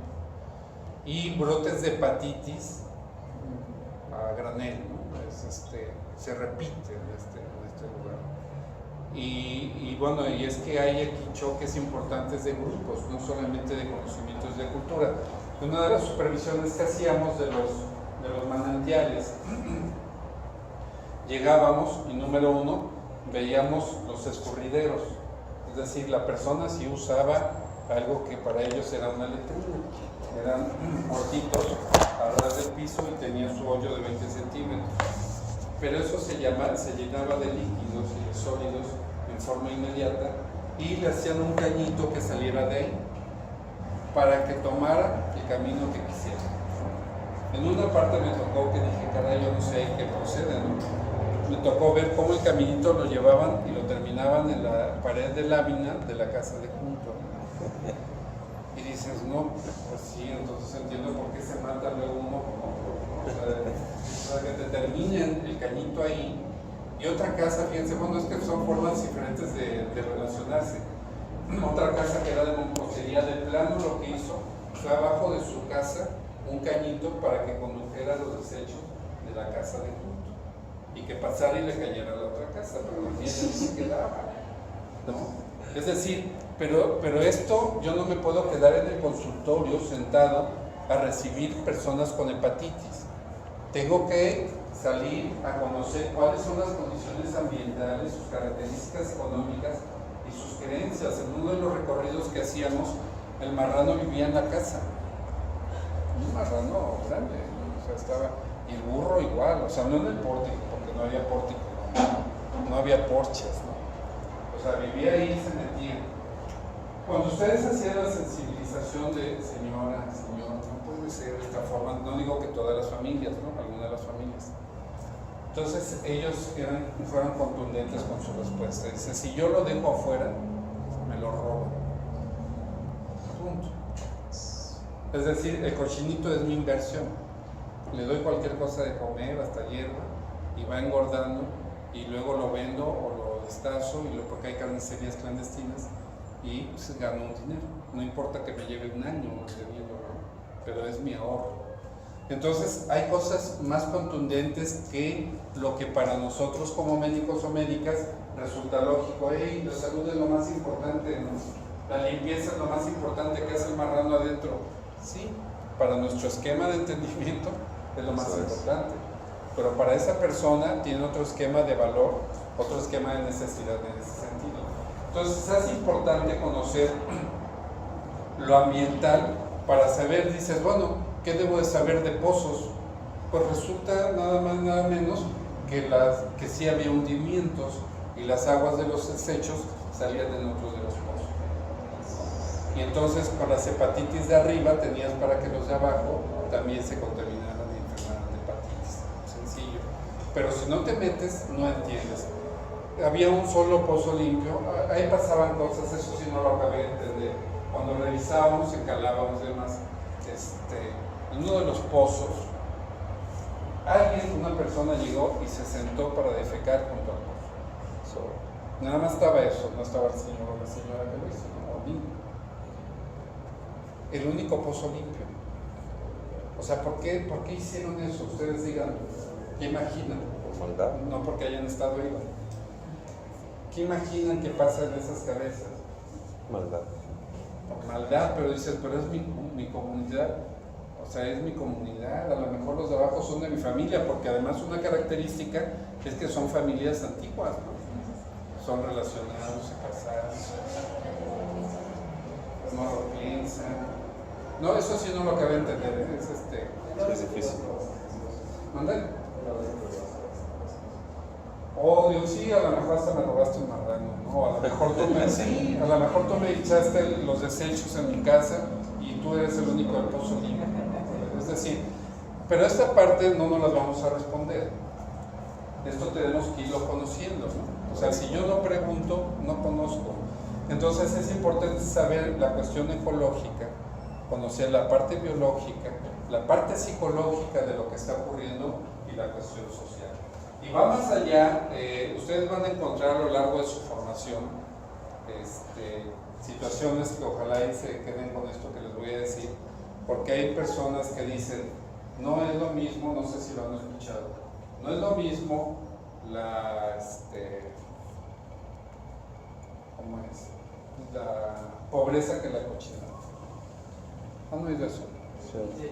S1: Y brotes de hepatitis a granel, ¿no? Se repite en este lugar. Y bueno, y es que hay aquí choques importantes de grupos, no solamente de conocimientos de cultura. Una de las supervisiones que hacíamos de los manantiales, llegábamos y número 1, veíamos los escurrideros, es decir, la persona sí usaba algo que para ellos era una letrina. Eran cortitos a ras del piso y tenía su hoyo de 20 centímetros. Pero eso se llenaba de líquidos y de sólidos en forma inmediata y le hacían un cañito que saliera de ahí para que tomara el camino que quisiera. En una parte me tocó que dije, caray, yo no sé qué procede, ¿no? Me tocó ver cómo el caminito lo llevaban y lo terminaban en la pared de lámina de la casa de junto. Y dices, no, pues sí, entonces entiendo por qué se mata luego uno con otro. O sea, que te terminen el cañito ahí. Y otra casa, fíjense, bueno, es que son formas diferentes de relacionarse. Otra casa que era de mampostería, de plano lo que hizo fue abajo de su casa un cañito para que condujera los desechos de la casa de junto y que pasara y le cayera a la otra casa, pero la mía no se quedaba, ¿no? Es decir, pero esto yo no me puedo quedar en el consultorio sentado a recibir personas con hepatitis. Tengo que salir a conocer cuáles son las condiciones ambientales, sus características económicas y sus creencias. En uno de los recorridos que hacíamos, el marrano vivía en la casa. Un marrano grande, o sea, estaba, y el burro igual, o sea, no en el pórtico, porque no había pórtico, no había porches, ¿no? O sea, vivía ahí y se metía. Cuando ustedes hacían la sensibilización de señora, señor, no puede ser de esta forma, no digo que todas las familias, ¿no? Algunas de las familias. Entonces ellos fueron contundentes con su respuesta. Dice, si yo lo dejo afuera, me lo roban. Punto. Es decir, el cochinito es mi inversión. Le doy cualquier cosa de comer, hasta hierba, y va engordando, y luego lo vendo o lo destazo, porque hay carnicerías clandestinas, y pues, gano un dinero. No importa que me lleve un año vendiéndolo, pero es mi ahorro. Entonces hay cosas más contundentes que lo que para nosotros como médicos o médicas resulta lógico. Hey, la salud es lo más importante, ¿no? La limpieza es lo más importante que hace el marrano adentro. Sí, para nuestro esquema de entendimiento es lo más importante, pero para esa persona tiene otro esquema de valor, otro esquema de necesidad en ese sentido. Entonces es importante conocer lo ambiental para saber, dices, bueno, ¿qué debo de saber de pozos? Pues resulta nada más, nada menos que sí había hundimientos y las aguas de los desechos salían en otros de los pozos. Y entonces con las hepatitis de arriba tenías para que los de abajo también se contaminaran y enfermaran de hepatitis. Sencillo. Pero si no te metes, no entiendes. Había un solo pozo limpio, ahí pasaban cosas, eso sí no lo acabé de entender. Cuando revisábamos, encalábamos y demás, en uno de los pozos, una persona llegó y se sentó para defecar junto al pozo. Nada más estaba eso, no estaba el señor o la señora que lo hizo, no, ni el único pozo limpio. O sea, ¿por qué hicieron eso? Ustedes digan, ¿qué imaginan?
S2: Maldad.
S1: No porque hayan estado ahí. ¿Qué imaginan que pasa en esas cabezas?
S2: Maldad.
S1: Maldad, pero dices, pero es mi comunidad. O sea, es mi comunidad. A lo mejor los de abajo son de mi familia, porque además una característica es que son familias antiguas, ¿no? Son relacionados, se casaron, no lo piensan. No, eso sí no lo acabé de entender,
S2: Es difícil.
S1: ¿Manda? Oh, Dios, sí, a lo mejor hasta me robaste un marrano, ¿no? A lo mejor tú me echaste los desechos en mi casa y tú eres el único del pozo limpio. Es decir, pero esta parte no nos las vamos a responder. Esto tenemos que irlo conociendo, ¿no? O sea, si yo no pregunto, no conozco. Entonces es importante saber la cuestión ecológica, conocer la parte biológica, la parte psicológica de lo que está ocurriendo y la cuestión social. Y va más allá, ustedes van a encontrar a lo largo de su formación situaciones que ojalá y se queden con esto que les voy a decir, porque hay personas que dicen, no es lo mismo, no sé si lo han escuchado, no es lo mismo ¿cómo es? La pobreza que la cochinada. ¿Han oído eso?
S2: Sí.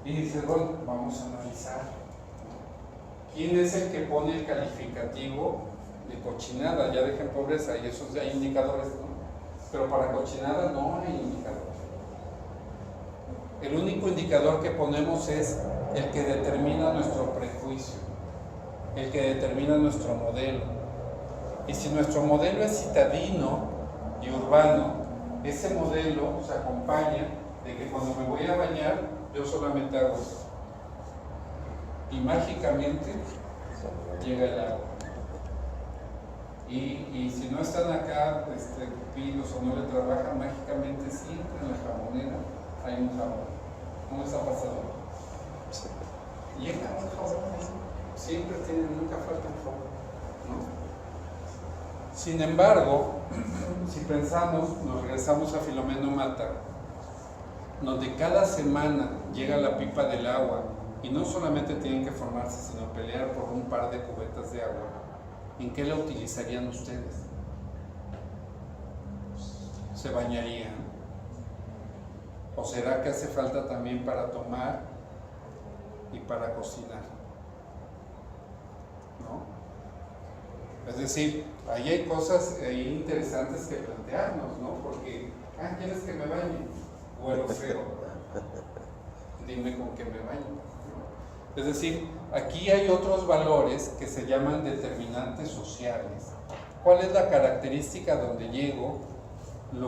S1: Y dices, bueno, vamos a analizar. ¿Quién es el que pone el calificativo de cochinada? Ya dejen pobreza, y esos hay indicadores, ¿no? pero para cochinada no hay indicador. El único indicador que ponemos es el que determina nuestro prejuicio, el que determina nuestro modelo. Y si nuestro modelo es citadino y urbano, ese modelo se acompaña de que cuando me voy a bañar, yo solamente hago esto. Y mágicamente llega el agua. Y si no están acá pilos o no le trabajan, mágicamente siempre en la jamonera hay un jabón. ¿No les ha pasado? Llega un jabón, siempre nunca falta un jabón, ¿no? Sin embargo, si pensamos, nos regresamos a Filomeno Mata, donde cada semana llega la pipa del agua y no solamente tienen que formarse, sino pelear por un par de cubetas de agua, ¿en qué la utilizarían ustedes? ¿Se bañarían? ¿O será que hace falta también para tomar y para cocinar? ¿No? Es decir, ahí hay cosas interesantes que plantearnos, ¿no? Porque, ¿quieres que me bañe? Huelo feo. Dime con qué me baño. Es decir, aquí hay otros valores que se llaman determinantes sociales. ¿Cuál es la característica donde llego,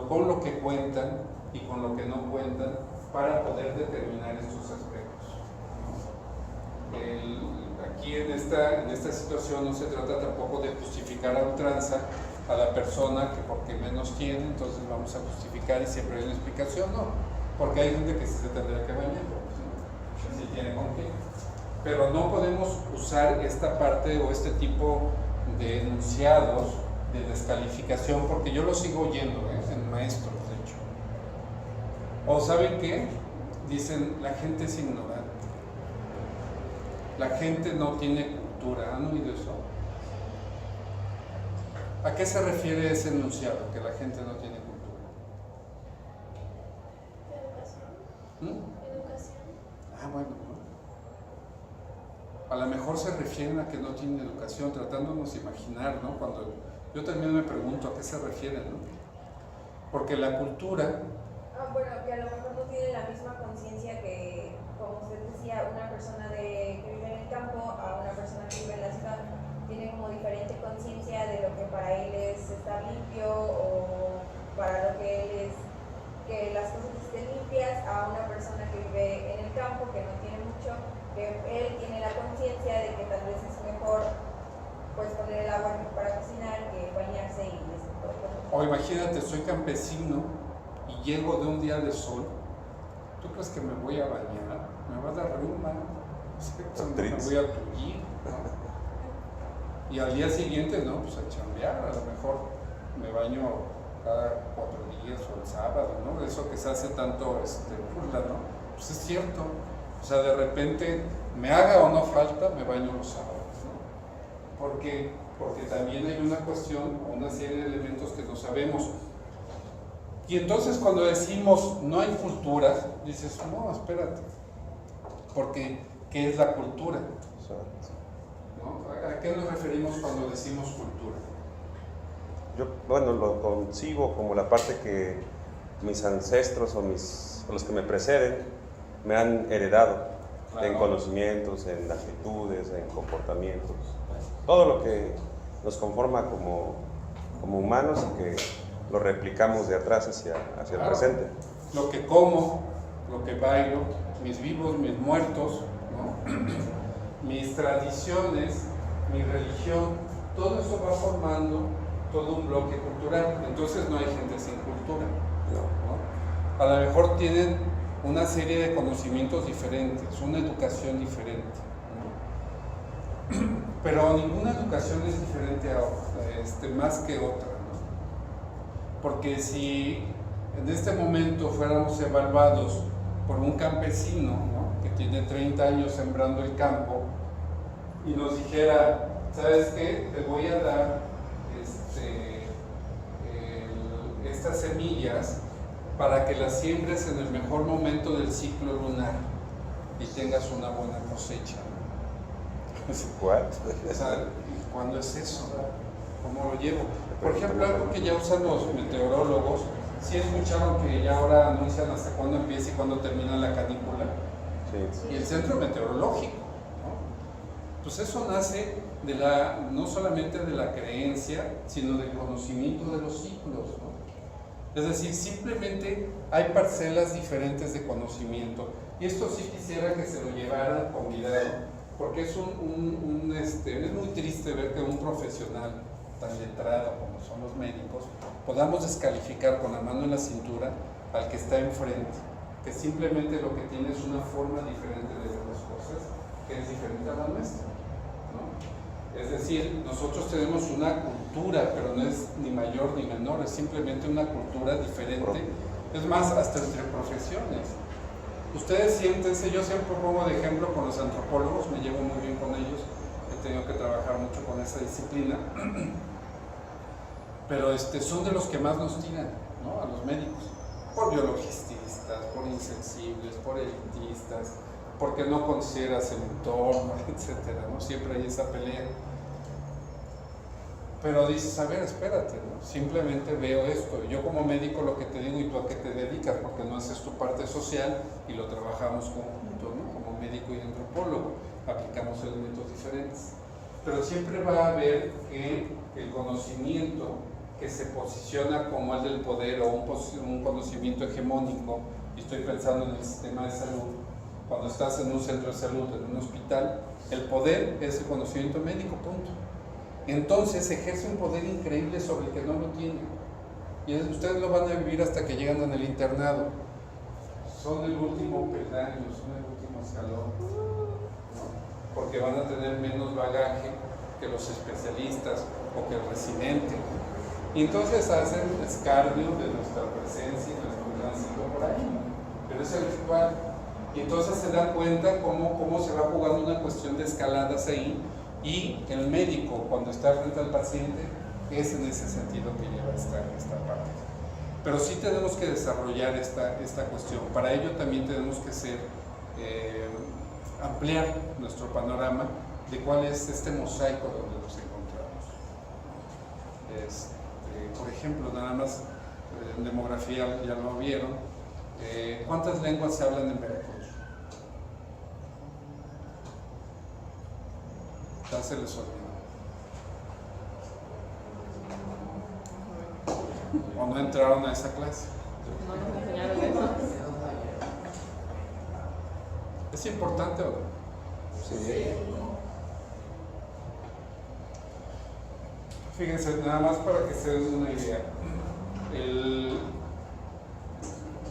S1: con lo que cuentan y con lo que no cuentan, para poder determinar estos aspectos? Aquí en esta situación no se trata tampoco de justificar a ultranza a la persona que porque menos tiene, entonces vamos a justificar y siempre hay una explicación, no, porque hay gente que sí se tendría que bañar, si tiene con qué. Pero no podemos usar esta parte o este tipo de enunciados de descalificación, porque yo lo sigo oyendo en maestros, de hecho. O ¿saben qué? Dicen, la gente es ignorante. La gente no tiene cultura. ¿Han oído eso? ¿A qué se refiere ese enunciado, que la gente no tiene cultura?
S4: Educación.
S1: Bueno, ¿no? A lo mejor se refieren a que no tienen educación, tratándonos de imaginar, ¿no? Cuando yo también me pregunto a qué se refieren, ¿no? Porque la cultura...
S8: Bueno, que a lo mejor no tiene la misma conciencia que, como usted decía, una persona que vive en el campo a una persona que vive en la ciudad. Tiene como diferente conciencia de lo que para él es estar limpio o para lo que él es que las cosas estén limpias, a una persona que vive en el campo, que no tiene mucho, que él tiene la conciencia de que tal vez es mejor pues poner el agua para cocinar que bañarse y ese tipo de cosas.
S1: O imagínate, soy campesino y llego de un día de sol, ¿tú crees que me voy a bañar? Me va a dar ruma, me voy a tullir, ¿no? Y al día siguiente, no, pues a chambear, a lo mejor me baño cada 4 días o el sábado, ¿no? Eso que se hace tanto burla, ¿no? Pues es cierto, o sea, de repente, me haga o no falta, me baño los sábados, ¿no? Porque también hay una cuestión, una serie de elementos que no sabemos. Y entonces cuando decimos no hay cultura, dices, no, espérate, porque ¿qué es la cultura? ¿No? ¿A qué nos referimos cuando decimos cultura?
S2: Yo, lo concibo como la parte que mis ancestros o los que me preceden me han heredado, claro, en conocimientos, en actitudes, en comportamientos, todo lo que nos conforma como humanos y que lo replicamos de atrás hacia el presente.
S1: Lo que como, lo que bailo, mis vivos, mis muertos, ¿no? Mis tradiciones, mi religión, todo eso va formando todo un bloque cultural. Entonces no hay gente sin cultura, ¿no? A lo mejor tienen una serie de conocimientos diferentes, una educación diferente, ¿no? Pero ninguna educación es diferente a más que otra, ¿no? Porque si en este momento fuéramos evaluados por un campesino, ¿no?, que tiene 30 años sembrando el campo y nos dijera, ¿sabes qué? Te voy a dar estas semillas para que las siembres en el mejor momento del ciclo lunar y tengas una buena cosecha.
S2: ¿Cuál?
S1: O sea, ¿cuándo es eso? ¿Cómo lo llevo? Por ejemplo, algo que ya usan los meteorólogos Sí escucharon que ya ahora anuncian hasta cuándo empieza y cuándo termina la canícula.
S2: Sí.
S1: Y el centro meteorológico, ¿no? Pues eso nace de no solamente de la creencia, sino del conocimiento de los ciclos, ¿no? Es decir, simplemente hay parcelas diferentes de conocimiento. Y esto sí quisiera que se lo llevaran con cuidado, porque es es muy triste ver que un profesional tan letrado como son los médicos podamos descalificar con la mano en la cintura al que está enfrente, que simplemente lo que tiene es una forma diferente de ver las cosas, que es diferente a la nuestra, ¿no? Es decir, nosotros tenemos una cultura, pero no es ni mayor ni menor, es simplemente una cultura diferente, es más, hasta entre profesiones. Ustedes siéntense, yo siempre pongo de ejemplo con los antropólogos, me llevo muy bien con ellos, he tenido que trabajar mucho con esa disciplina, pero son de los que más nos tiran, ¿no? A los médicos, por biologistas, por insensibles, por elitistas, porque no consideras el entorno, etcétera, ¿no? Siempre hay esa pelea. Pero dices, a ver, espérate, ¿no? Simplemente veo esto. Yo como médico lo que te digo, ¿y tú a qué te dedicas? Porque no haces tu parte social y lo trabajamos conjunto, ¿no? Como médico y antropólogo, aplicamos elementos diferentes. Pero siempre va a haber que el conocimiento que se posiciona como el del poder o un conocimiento hegemónico, y estoy pensando en el sistema de salud, cuando estás en un centro de salud, en un hospital, el poder es el conocimiento médico, punto. Entonces ejerce un poder increíble sobre el que no lo tiene. Y ustedes lo van a vivir hasta que llegan en el internado. Son el último peldaño, son el último escalón, ¿no? Porque van a tener menos bagaje que los especialistas o que el residente. Y entonces hacen escarnio de nuestra presencia y nuestro tránsito por ahí. Pero es el ritual. Y entonces se dan cuenta cómo se va jugando una cuestión de escaladas ahí. Y el médico, cuando está frente al paciente, es en ese sentido que lleva esta parte. Pero sí tenemos que desarrollar esta cuestión. Para ello también tenemos que ampliar nuestro panorama de cuál es este mosaico donde nos encontramos. Por ejemplo, nada más en demografía ya lo vieron, ¿cuántas lenguas se hablan en Veracruz? Ya se les olvidó. ¿O no entraron a esa clase?
S5: No nos enseñaron eso.
S1: ¿Es importante o no?
S2: Sí.
S1: Fíjense, nada más para que se den una idea.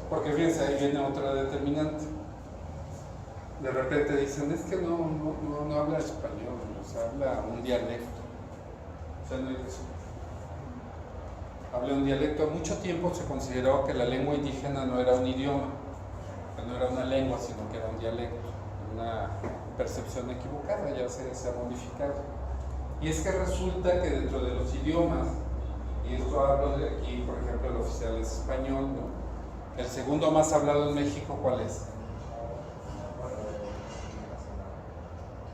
S1: Porque fíjense, ahí viene otra determinante. De repente dicen, es que no habla español, o sea, habla un dialecto. O sea, no hay eso. Habla un dialecto. Mucho tiempo se consideró que la lengua indígena no era un idioma, que no era una lengua, sino que era un dialecto. Una percepción equivocada, ya se ha modificado. Y es que resulta que dentro de los idiomas, y esto hablo de aquí, por ejemplo, el oficial es español, ¿no? El segundo más hablado en México, ¿cuál es?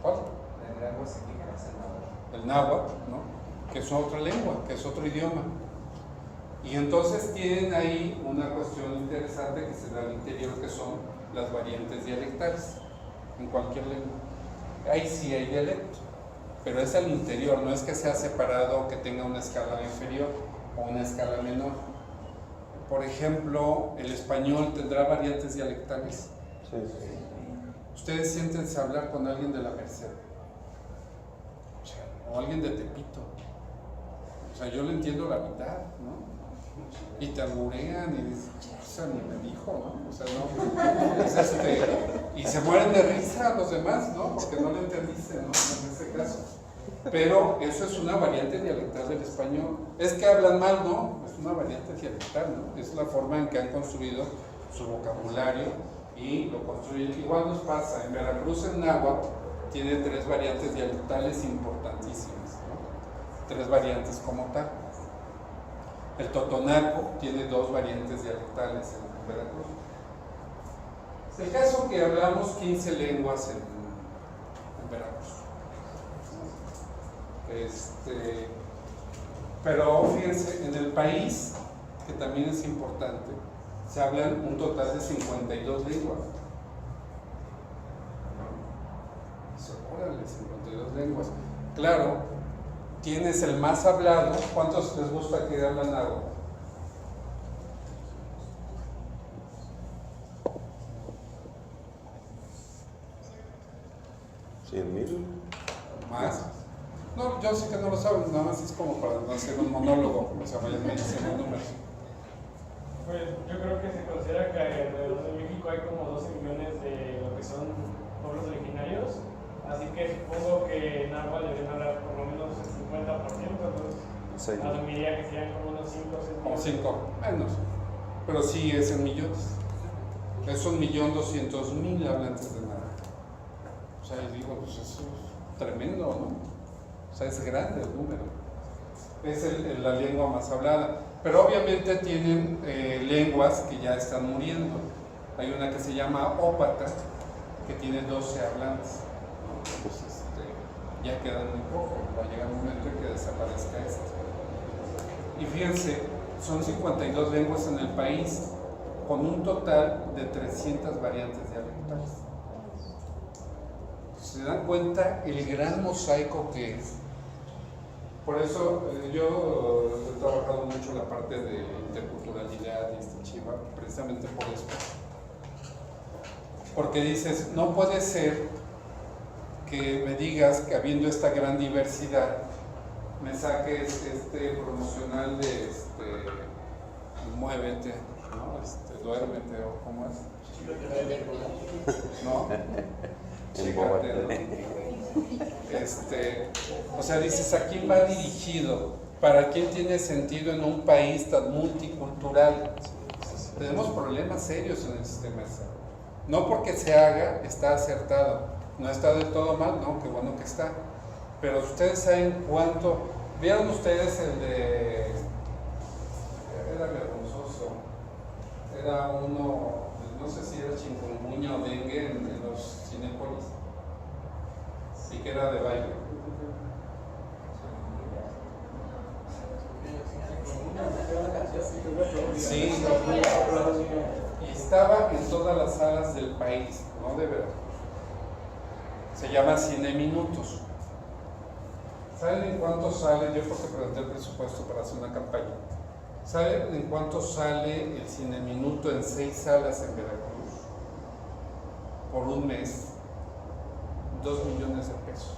S1: ¿Cuál? El náhuatl, ¿no? Que es otra lengua, que es otro idioma. Y entonces tienen ahí una cuestión interesante que se da al interior, que son las variantes dialectales, en cualquier lengua. Ahí sí hay dialecto, pero es al interior, no es que sea separado o que tenga una escala inferior o una escala menor. Por ejemplo, el español tendrá variantes dialectales.
S2: Sí.
S1: Ustedes siéntense a hablar con alguien de la Merced, o alguien de Tepito. O sea, yo le entiendo la mitad, ¿no? Y te alburean y dices, o sea, ni me dijo, ¿no? O sea, no. Y se mueren de risa los demás, ¿no? Porque no le entendiste, ¿no? En ese caso. Pero eso es una variante dialectal del español. Es que hablan mal, ¿no? Es una variante dialectal, ¿no? Es la forma en que han construido su vocabulario y lo construyen. Igual nos pasa, en Veracruz el náhuatl tiene 3 variantes dialectales importantísimas, ¿no? 3 variantes como tal. El totonaco tiene 2 variantes dialectales en Veracruz. Es el caso que hablamos 15 lenguas en Veracruz. Pero fíjense, en el país que también es importante, se hablan un total de 52 lenguas. Órale, 52 lenguas. Claro, tienes el más hablado. ¿Cuántos les gusta que hablan algo?
S2: ¿100,000?
S1: ¿Más? No, yo sí que no lo saben, nada más es como para no hacer un monólogo, o sea, vayan diciendo números.
S9: Pues yo creo que se considera que alrededor de México hay como 12 millones de lo que son pueblos originarios, así que supongo que en agua deben hablar por lo menos el 50%, entonces asumiría que serían como unos 5 o 6 millones.
S1: Como 5, menos, pero sí es en millones. Es 1.200.000 hablantes de nada. O sea, yo digo, pues eso es tremendo, ¿no? O sea, es grande el número. Es la lengua más hablada. Pero obviamente tienen lenguas que ya están muriendo. Hay una que se llama ópata, que tiene 12 hablantes, ¿no? Entonces, ya quedan muy poco. Va a llegar un momento en que desaparezca esta. Y fíjense, son 52 lenguas en el país, con un total de 300 variantes dialectales. ¿Se dan cuenta el gran mosaico que es? Por eso yo he trabajado mucho la parte de interculturalidad y chiva, precisamente por eso. Porque dices, no puede ser que me digas que habiendo esta gran diversidad, me saques promocional de muévete, ¿no? Duérmete, o ¿cómo es? ¿No? Chícate, ¿no? O sea, dices, ¿a quién va dirigido? ¿Para quién tiene sentido en un país tan multicultural? Tenemos problemas serios en el sistema ese. No porque se haga, está acertado. No está del todo mal, no, qué bueno que está. Pero ustedes saben cuánto. ¿Vieron ustedes el de. Era vergonzoso. Era uno, no sé si era chikungunya o dengue en los Cinépolis. Y que era de baile. Sí, y estaba en todas las salas del país, no de verdad. Se llama Cine Minutos. ¿Saben en cuánto sale? Yo porque presenté el presupuesto para hacer una campaña. ¿Saben en cuánto sale el Cine Minuto en 6 salas en Veracruz? Por un mes. 2 millones de pesos.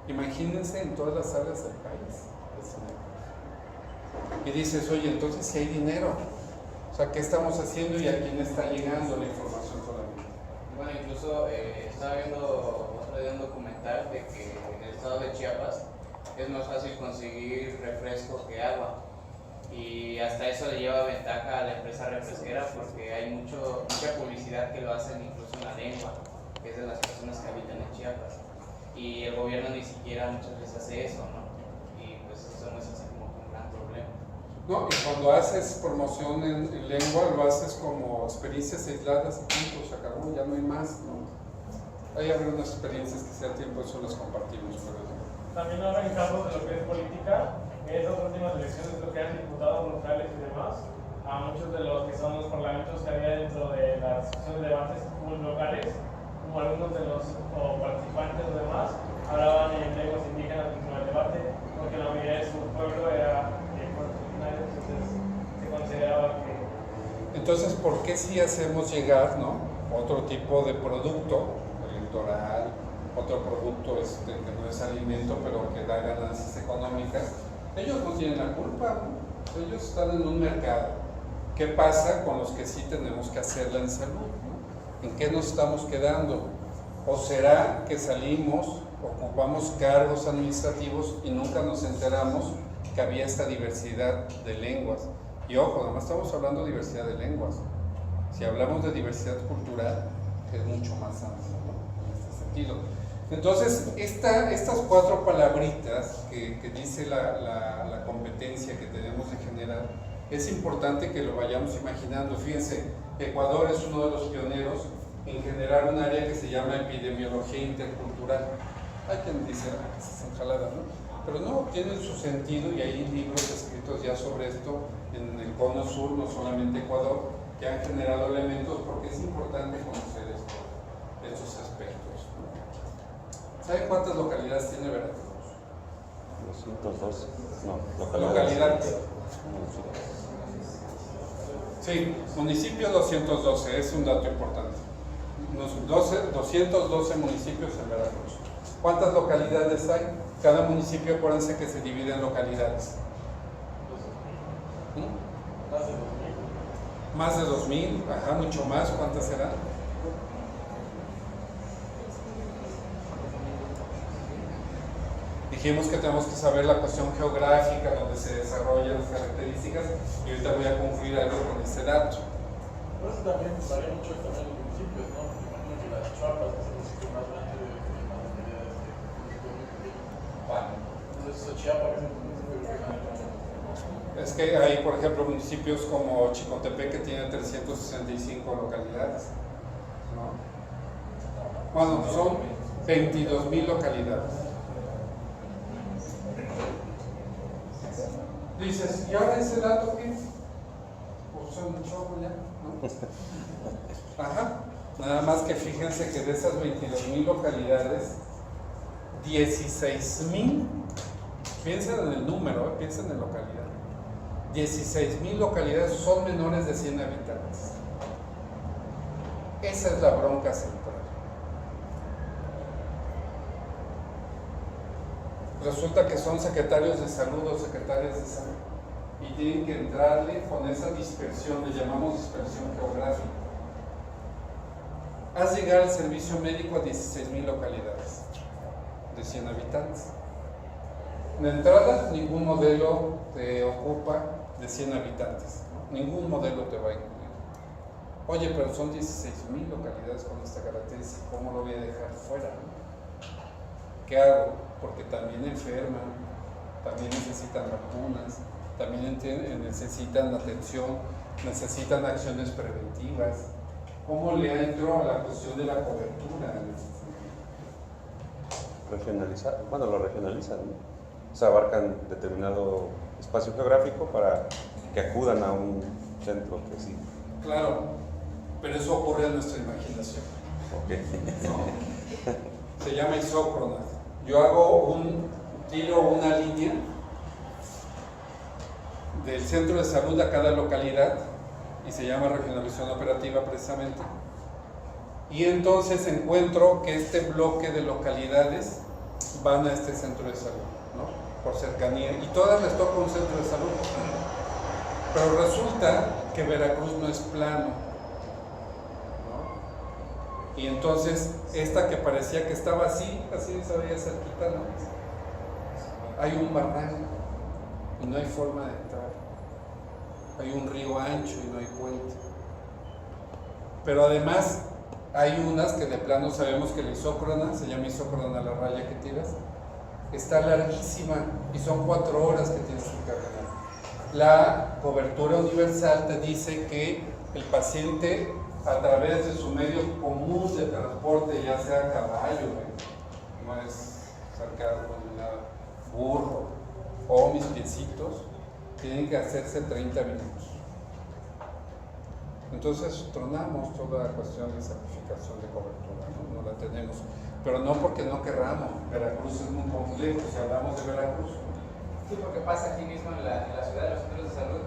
S1: Imagínense en todas las salas del país. Y dices, oye, entonces si hay dinero, o sea, ¿qué estamos haciendo y a quién está llegando la información solamente?
S10: Bueno, incluso estaba viendo otro día un documental de que en el estado de Chiapas es más fácil conseguir refresco que agua, y hasta eso le lleva ventaja a la empresa refresquera porque hay mucha publicidad que lo hacen incluso en la lengua, que es de las personas que habitan en Chiapas, y el gobierno ni siquiera muchas veces hace eso, ¿no? Y pues eso no es así como un gran problema.
S1: No, y cuando haces promoción en lengua, lo haces como experiencias aisladas y punto, se acabó, ya no hay más, ¿no? Hay algunas experiencias que sea tiempo, eso las compartimos, pero...
S9: También ahora en casos de lo que es política, en esas últimas elecciones lo que han diputados locales y demás, a muchos de los que son los parlamentos que había dentro de las discusiones de debates locales, como algunos de los participantes o demás, hablaban en lenguas indígenas dentro del debate, porque la mayoría de su pueblo era originario, entonces se consideraba que...
S1: Entonces, ¿por qué si hacemos llegar, ¿no?, otro tipo de producto electoral, otro producto que no es alimento, pero que da ganancias económicas? Ellos no tienen la culpa, ¿no? Ellos están en un mercado. ¿Qué pasa con los que sí tenemos que hacerla en salud, ¿no? ¿En qué nos estamos quedando? ¿O será que salimos, ocupamos cargos administrativos y nunca nos enteramos que había esta diversidad de lenguas? Y ojo, nada más estamos hablando de diversidad de lenguas. Si hablamos de diversidad cultural, es mucho más amplio, ¿no?, en este sentido. Entonces, estas 4 palabritas que dice la competencia que tenemos de generar, es importante que lo vayamos imaginando. Fíjense, Ecuador es uno de los pioneros en generar un área que se llama epidemiología intercultural. Hay quien dice, es enjalada, ¿no? pero no, tienen su sentido y hay libros escritos ya sobre esto en el cono sur, no solamente Ecuador, que han generado elementos porque es importante conocer estos aspectos. ¿Saben cuántas localidades tiene Veracruz?
S2: 212. No,
S1: Localidad. Sí, municipio 212, es un dato importante. 212 municipios en Veracruz. ¿Cuántas localidades hay? Cada municipio, acuérdense que se divide en localidades. Más de 2,000, ajá, mucho más. ¿Cuántas serán? Dijimos que tenemos que saber la cuestión geográfica, donde se desarrollan las características, y ahorita voy a concluir algo con ese dato.
S11: Por eso también varía mucho el tamaño de los municipios, ¿no? Me imagino que las Chuapas es el municipio más grande de las localidades de municipio muy pequeño.
S1: Vale.
S11: Entonces, Xochiapa, que es el municipio que
S1: es que hay, por ejemplo, municipios como Chicotepec que tiene 365 localidades, ¿no? Bueno, son 22,000 localidades. Dices, ¿y ahora ese dato qué? Pues son un chorro ya, ¿no? Ajá. Nada más que fíjense que de esas 22,000 localidades, 16,000, piensen en el número, piensen en localidad. 16,000 localidades son menores de 100 habitantes. Esa es la bronca central. Resulta que son secretarios de salud o secretarias de salud y tienen que entrarle con esa dispersión, le llamamos dispersión geográfica. Haz llegar el servicio médico a 16,000 localidades de 100 habitantes. De entrada, ningún modelo te ocupa de 100 habitantes, ¿no? Ningún modelo te va a incluir. Oye, pero son 16,000 localidades con esta característica, ¿cómo lo voy a dejar fuera, no? ¿Qué hago? Porque también enferman, también necesitan vacunas, también necesitan atención, necesitan acciones preventivas. ¿Cómo le entro a la cuestión de la cobertura?
S2: Regionalizar, bueno, lo regionalizan, ¿no? O sea, abarcan determinado espacio geográfico para que acudan a un centro que sí.
S1: Claro, pero eso ocurre en nuestra imaginación.
S2: Okay.
S1: No. Se llama isócrona. Yo tiro una línea del centro de salud a cada localidad y se llama regionalización operativa precisamente. Y entonces encuentro que este bloque de localidades van a este centro de salud, ¿no? Por cercanía, y todas les toca un centro de salud. Pero resulta que Veracruz no es plano, ¿no? Y entonces esta que parecía que estaba así se veía cerquita, ¿no? Hay un barranco y no hay forma de entrar. Hay un río ancho y no hay puente. Pero además hay unas que de plano sabemos que la isócrona, se llama isócrona la raya que tiras, está larguísima y son 4 horas que tienes que caminar. La cobertura universal te dice que el paciente, a través de su medio común de transporte, ya sea caballo, no es sacar un burro o mis piecitos, tienen que hacerse 30 minutos. Entonces tronamos toda la cuestión de certificación de cobertura, no la tenemos, pero no porque no querramos. Veracruz es muy complejo, si hablamos de Veracruz.
S7: Sí, porque pasa aquí mismo en la ciudad de los centros de salud,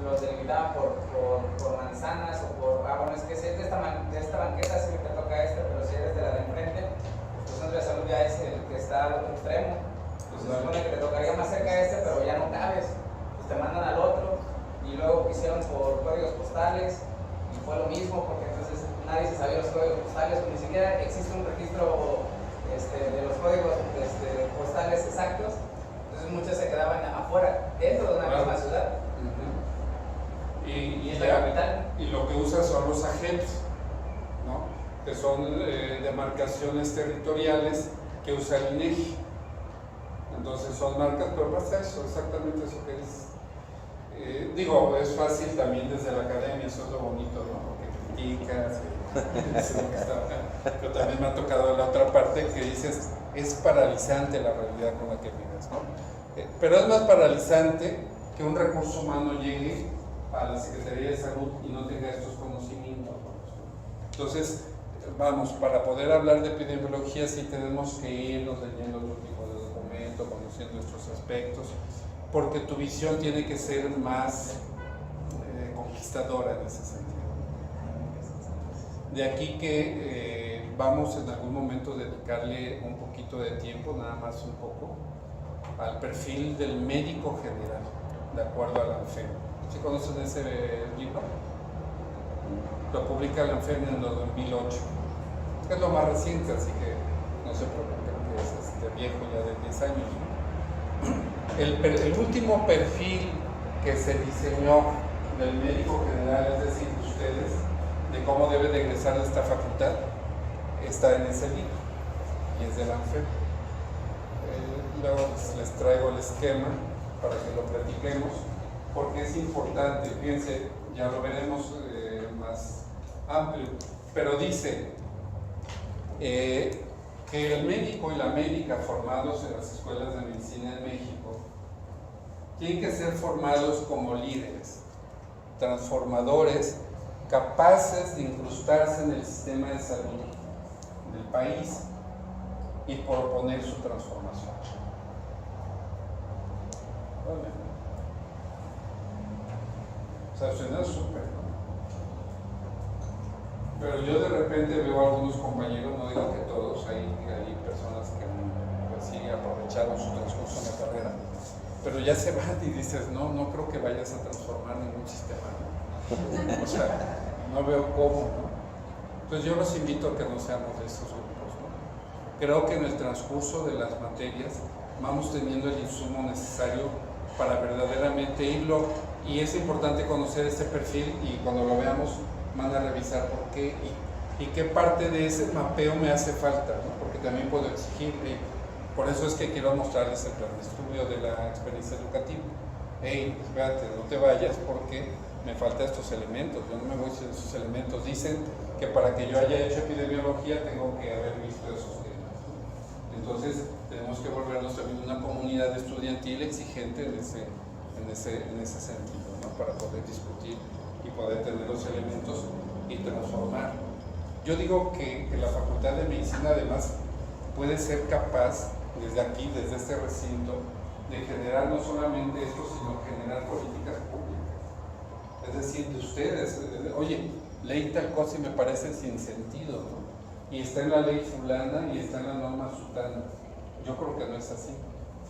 S7: los delimitaban por manzanas o por, bueno, es que si es de esta banqueta sí te toca pero si eres de la de enfrente, pues tu centro de salud ya es el que está al otro extremo. Pues se supone que te tocaría más cerca pero ya no cabes, pues te mandan al otro. Y luego hicieron por códigos postales y fue lo mismo, porque entonces nadie se sabía los códigos postales, ni siquiera existe un registro de los códigos postales exactos. Entonces muchos se quedaban afuera, dentro de una misma ciudad.
S1: Y la capital. Y lo que usan son los agentes, ¿no? Que son demarcaciones territoriales que usa el INEGI. Entonces son marcas, pero pasa eso, exactamente eso que dices. Digo, es fácil también desde la academia, eso es lo bonito, ¿no? Porque criticas, pero también me ha tocado la otra parte que dices, es paralizante la realidad con la que vives, ¿no? Pero es más paralizante que un recurso humano llegue a la Secretaría de Salud y no tenga estos conocimientos. Entonces, vamos, para poder hablar de epidemiología sí tenemos que irnos leyendo otro tipo de documento, conociendo estos aspectos, porque tu visión tiene que ser más conquistadora en ese sentido. De aquí que vamos en algún momento a dedicarle un poquito de tiempo, nada más un poco, al perfil del médico general, de acuerdo a la ANFEM. ¿Sí conocen ese libro? Lo publica la ANFEM en el 2008. Es lo más reciente, así que no se preocupen, que es viejo ya de 10 años. El último perfil que se diseñó del médico general, es decir, ustedes, de cómo debe de egresar de esta facultad, está en ese libro y es de la ANFEM. Luego les traigo el esquema para que lo platiquemos, porque es importante. Fíjense, ya lo veremos más amplio, pero dice que el médico y la médica formados en las escuelas de medicina en México tienen que ser formados como líderes, transformadores, capaces de incrustarse en el sistema de salud del país y proponer su transformación. O sea, suena súper, ¿no? Pero yo de repente veo a algunos compañeros, no digo que todos, hay personas que pues, sí aprovecharon su transcurso en la carrera, pero ya se van y dices, no creo que vayas a transformar ningún sistema, ¿no? O sea, no veo cómo, ¿no? Entonces yo los invito a que no seamos de esos grupos, ¿no? Creo que en el transcurso de las materias vamos teniendo el insumo necesario para verdaderamente irlo, y es importante conocer este perfil, y cuando lo veamos van a revisar por qué y qué parte de ese mapeo me hace falta, ¿no? Porque también puedo exigirle. Por eso es que quiero mostrarles el plan de estudio de la experiencia educativa. Hey, espérate, no te vayas porque me faltan estos elementos, yo no me voy sin esos elementos. Dicen que para que yo haya hecho epidemiología tengo que haber visto esos temas. Entonces tenemos que volvernos también una comunidad estudiantil exigente en ese sentido, ¿no? Para poder discutir y poder tener los elementos y transformar. Yo digo que la Facultad de Medicina además puede ser capaz, desde aquí, desde este recinto, de generar no solamente esto, sino generar políticas públicas. Es decir, de ustedes, oye, leí tal cosa y me parece sin sentido, ¿no? Y está en la ley fulana y está en la norma sutana. Yo creo que no es así.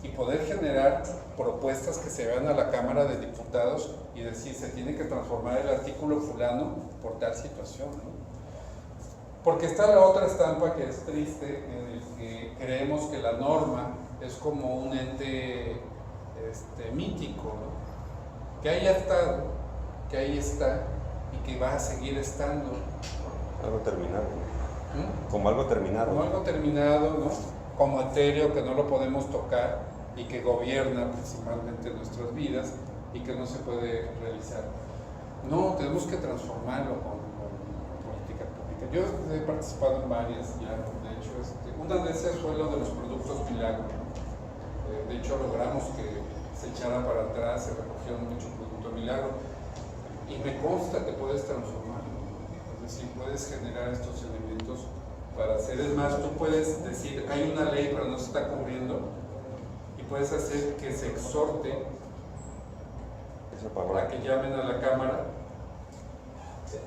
S1: Y poder generar propuestas que se vean a la Cámara de Diputados y decir, se tiene que transformar el artículo fulano por tal situación, ¿no? Porque está la otra estampa que es triste, en el que creemos que la norma es como un ente mítico, ¿no? Que ahí ha estado, que ahí está y que va a seguir estando.
S2: Algo terminado. Como algo terminado.
S1: Como algo terminado, ¿no? Como etéreo que no lo podemos tocar y que gobierna principalmente nuestras vidas y que no se puede realizar. No, tenemos que transformarlo con política pública. Yo he participado en varias ya, de hecho, una de esas fue lo de los productos milagro. De hecho, logramos que se echara para atrás, se recogió mucho producto milagro y me consta que puedes transformarlo, es decir, puedes generar estos elementos para hacer. Es más, tú puedes decir, hay una ley pero no se está cubriendo, y puedes hacer que se exhorte para que llamen a la Cámara.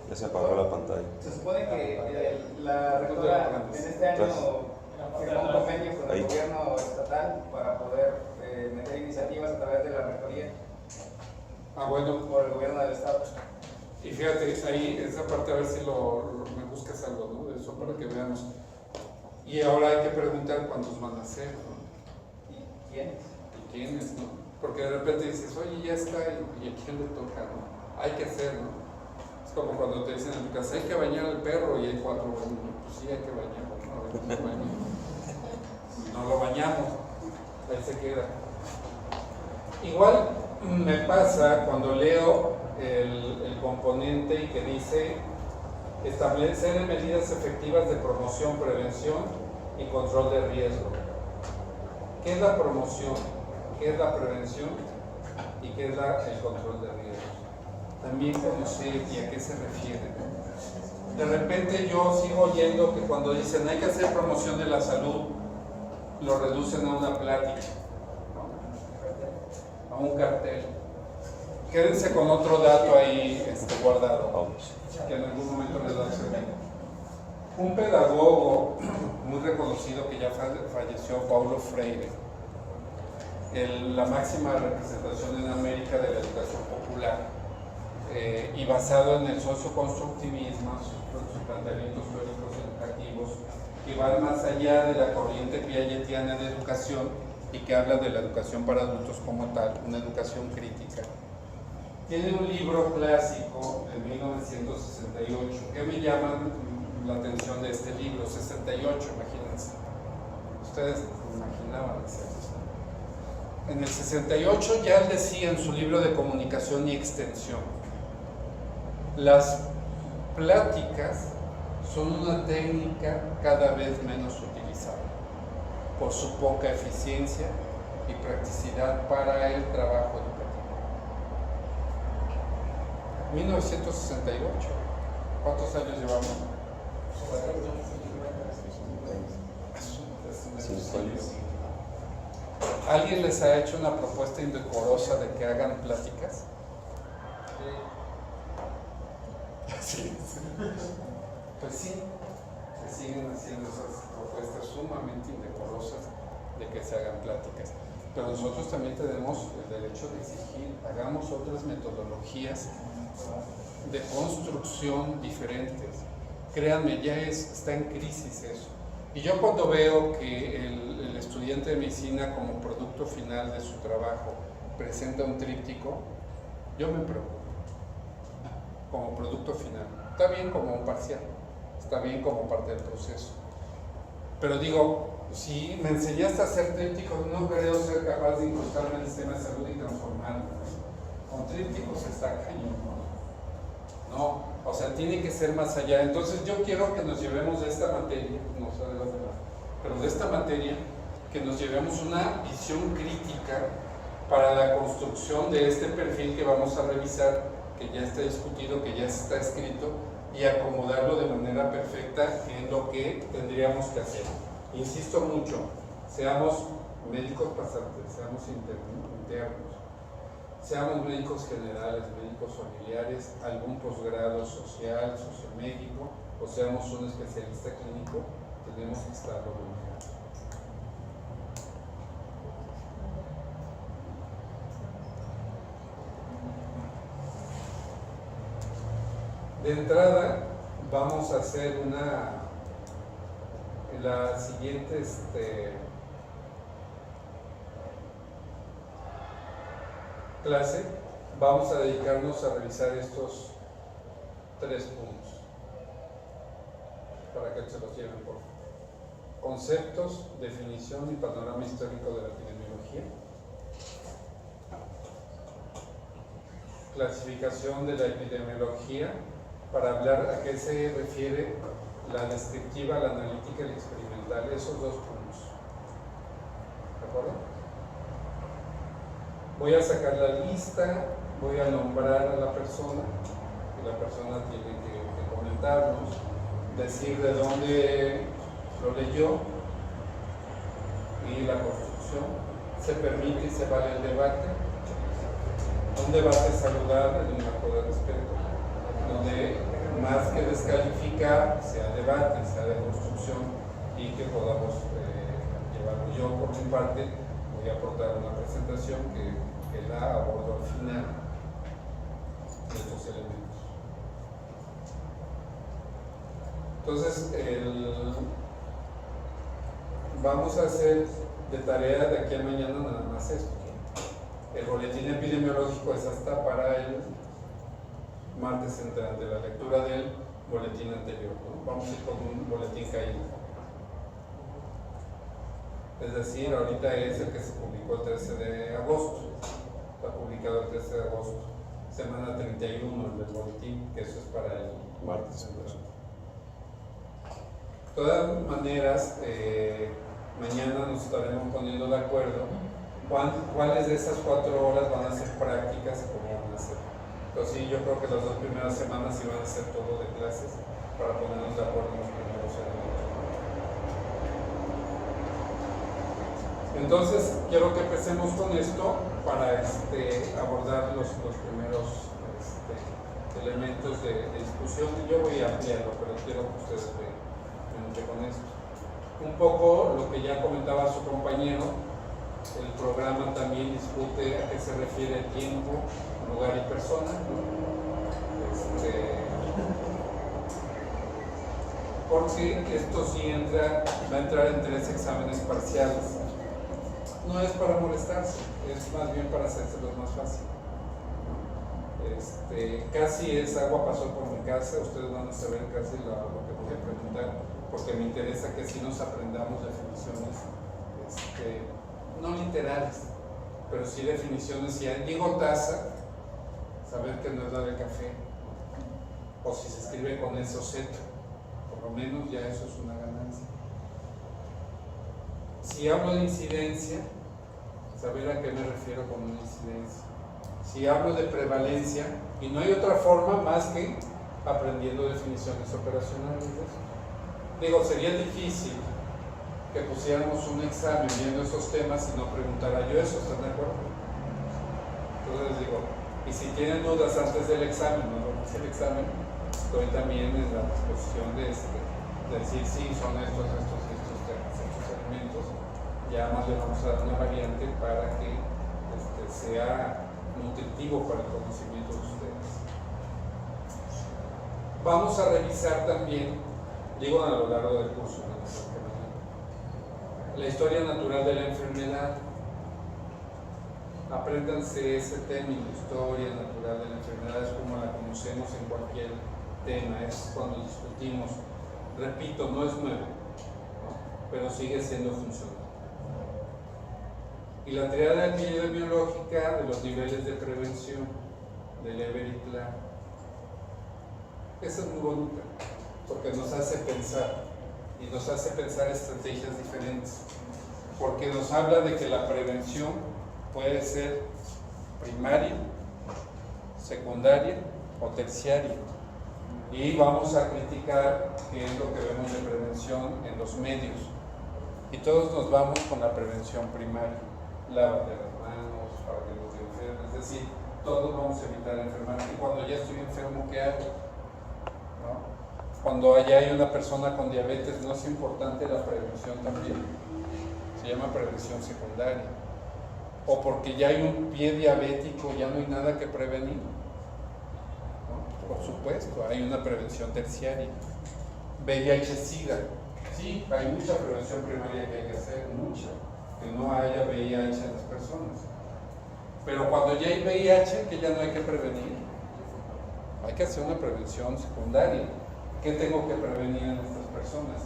S2: Ya se apagó la pantalla.
S7: Se supone que la rectora en este año firmó un convenio con el gobierno estatal para poder meter iniciativas a través de la rectoría.
S1: Bueno.
S7: Por el gobierno del estado.
S1: Y fíjate, ahí esa parte, a ver si me buscas algo, ¿no? De eso para que veamos. Y ahora hay que preguntar cuántos van a ser, ¿no?
S7: ¿Y quiénes?
S1: ¿Y quiénes, no? Porque de repente dices, oye, ya está, ¿y a quién le toca, no? Hay que hacer, ¿no? Es como cuando te dicen en tu casa, hay que bañar al perro y hay 4, bueno, pues sí hay que bañarlo, ¿no? A ver, no lo bañamos. No lo bañamos, ahí se queda. Igual me pasa cuando leo el componente y que dice establecer medidas efectivas de promoción, prevención y control de riesgo. ¿Qué es la promoción? ¿Qué es la prevención? ¿Y qué es el control de riesgos? También conocer y a qué se refiere. De repente yo sigo oyendo que cuando dicen hay que hacer promoción de la salud, lo reducen a una plática, ¿no? A un cartel. Quédense con otro dato ahí guardado, que en algún momento les va a servir. Un pedagogo muy reconocido que ya falleció, Paulo Freire, la máxima representación en América de la educación popular, y basado en el socioconstructivismo, sus planteamientos teóricos educativos, que van más allá de la corriente piagetiana de educación y que habla de la educación para adultos como tal, una educación crítica. Tiene un libro clásico de 1968. ¿Qué me llama la atención de este libro? 68, imagínense. Ustedes imaginaban eso. En el 68 ya él decía en su libro de comunicación y extensión: las pláticas son una técnica cada vez menos utilizada por su poca eficiencia y practicidad para el trabajo educativo. 1968. ¿Cuántos años llevamos? 5 años. ¿Alguien les ha hecho una propuesta indecorosa de que hagan pláticas? Sí. Pues sí, se siguen haciendo esas propuestas sumamente indecorosas de que se hagan pláticas. Pero nosotros también tenemos el derecho de exigir, hagamos otras metodologías de construcción diferentes. Créanme, ya está en crisis eso. Y yo cuando veo que el estudiante de medicina como producto final de su trabajo presenta un tríptico, yo me preocupo. Como producto final. Está bien como un parcial, está bien como parte del proceso. Pero digo, si me enseñaste a hacer trípticos, no creo ser capaz de incrustarme en el sistema de salud y transformarlo. Con trípticos está cañón. No, o sea, tiene que ser más allá. Entonces yo quiero que nos llevemos de esta materia, no sé de las demás, pero de esta materia, que nos llevemos una visión crítica para la construcción de este perfil que vamos a revisar, que ya está discutido, que ya está escrito, y acomodarlo de manera perfecta en lo que tendríamos que hacer. Insisto mucho, seamos médicos pasantes, seamos internos, seamos médicos generales, médicos familiares, algún posgrado social, sociomédico, o seamos un especialista clínico, tenemos que estarlo manejando. De entrada, vamos a hacer la siguiente clase, vamos a dedicarnos a revisar estos 3 puntos, para que se los lleven por favor. Conceptos, definición y panorama histórico de la epidemiología. Clasificación de la epidemiología, para hablar a qué se refiere la descriptiva, la analítica y la experimental, esos 2 puntos. ¿De acuerdo? Voy a sacar la lista, voy a nombrar a la persona, y la persona tiene que comentarnos, decir de dónde lo leyó y la construcción. Se permite y se vale el debate. Un debate saludable en un marco de respeto, donde más que descalificar, sea debate, sea de construcción y que podamos llevarlo. Yo, por mi parte, voy a aportar una presentación que la abordo al final de estos elementos. Entonces, vamos a hacer de tarea de aquí a mañana nada más esto. El boletín epidemiológico es hasta para el martes entrante, la lectura del boletín anterior, ¿no? Vamos a ir con un boletín caído. Es decir, ahorita es el que se publicó el 13 de agosto. Está publicado el 13 de agosto. Semana 31 del boletín, que eso es para el martes entrante. De todas maneras, Mañana nos estaremos poniendo de acuerdo cuáles de esas 4 horas van a ser prácticas y cómo van a ser. Entonces sí, yo creo que las 2 primeras semanas sí van a ser todo de clases para ponernos de acuerdo en los primeros elementos. Entonces, quiero que empecemos con esto para abordar los primeros elementos de discusión. Yo voy a ampliarlo, pero quiero que ustedes vean con esto. Un poco lo que ya comentaba su compañero, el programa también discute a qué se refiere tiempo, lugar y persona, ¿no? Porque esto sí va a entrar en 3 exámenes parciales. No es para molestarse, es más bien para hacérselos más fácil. Casi es agua pasó por mi casa, ustedes van a saber casi lo que voy a preguntar, porque me interesa que sí nos aprendamos definiciones, no literales, pero sí definiciones. Si digo taza, saber que no es la de café, o si se escribe con S o Z, por lo menos ya eso es una ganancia. Si hablo de incidencia, saber a qué me refiero con una incidencia. Si hablo de prevalencia, y no hay otra forma más que aprendiendo definiciones operacionales de eso. Digo, sería difícil que pusiéramos un examen viendo esos temas y no preguntara yo eso, ¿están de acuerdo? Entonces digo, y si tienen dudas antes del examen, no lo que es el examen, estoy también en la disposición de decir sí, son estos temas, estos elementos. Ya más le vamos a dar una variante para que sea nutritivo para el conocimiento de ustedes. Vamos a revisar también, digo a lo largo del curso, la historia natural de la enfermedad. Apréndanse ese término, historia natural de la enfermedad, es como la conocemos en cualquier tema, es cuando discutimos. Repito, no es nuevo, ¿no? Pero sigue siendo funcional. Y la triada epidemiológica de los niveles de prevención, de Lever y Clark. Esa es muy bonita, porque nos hace pensar, y nos hace pensar estrategias diferentes, porque nos habla de que la prevención puede ser primaria, secundaria o terciaria. Y vamos a criticar qué es lo que vemos de prevención en los medios. Y todos nos vamos con la prevención primaria. Lávate las manos para que no te enfermes, es decir, todos vamos a evitar enfermar. Y cuando ya estoy enfermo, ¿qué hago? ¿No? Cuando ya hay una persona con diabetes, ¿no es importante la prevención también? Se llama prevención secundaria. O porque ya hay un pie diabético, ya no hay nada que prevenir, ¿no? Por supuesto, hay una prevención terciaria. VIH-Sida, sí, hay mucha prevención primaria que hay que hacer, mucha. Que no haya VIH en las personas. Pero cuando ya hay VIH, que ya no hay que prevenir, hay que hacer una prevención secundaria. ¿Qué tengo que prevenir en estas personas?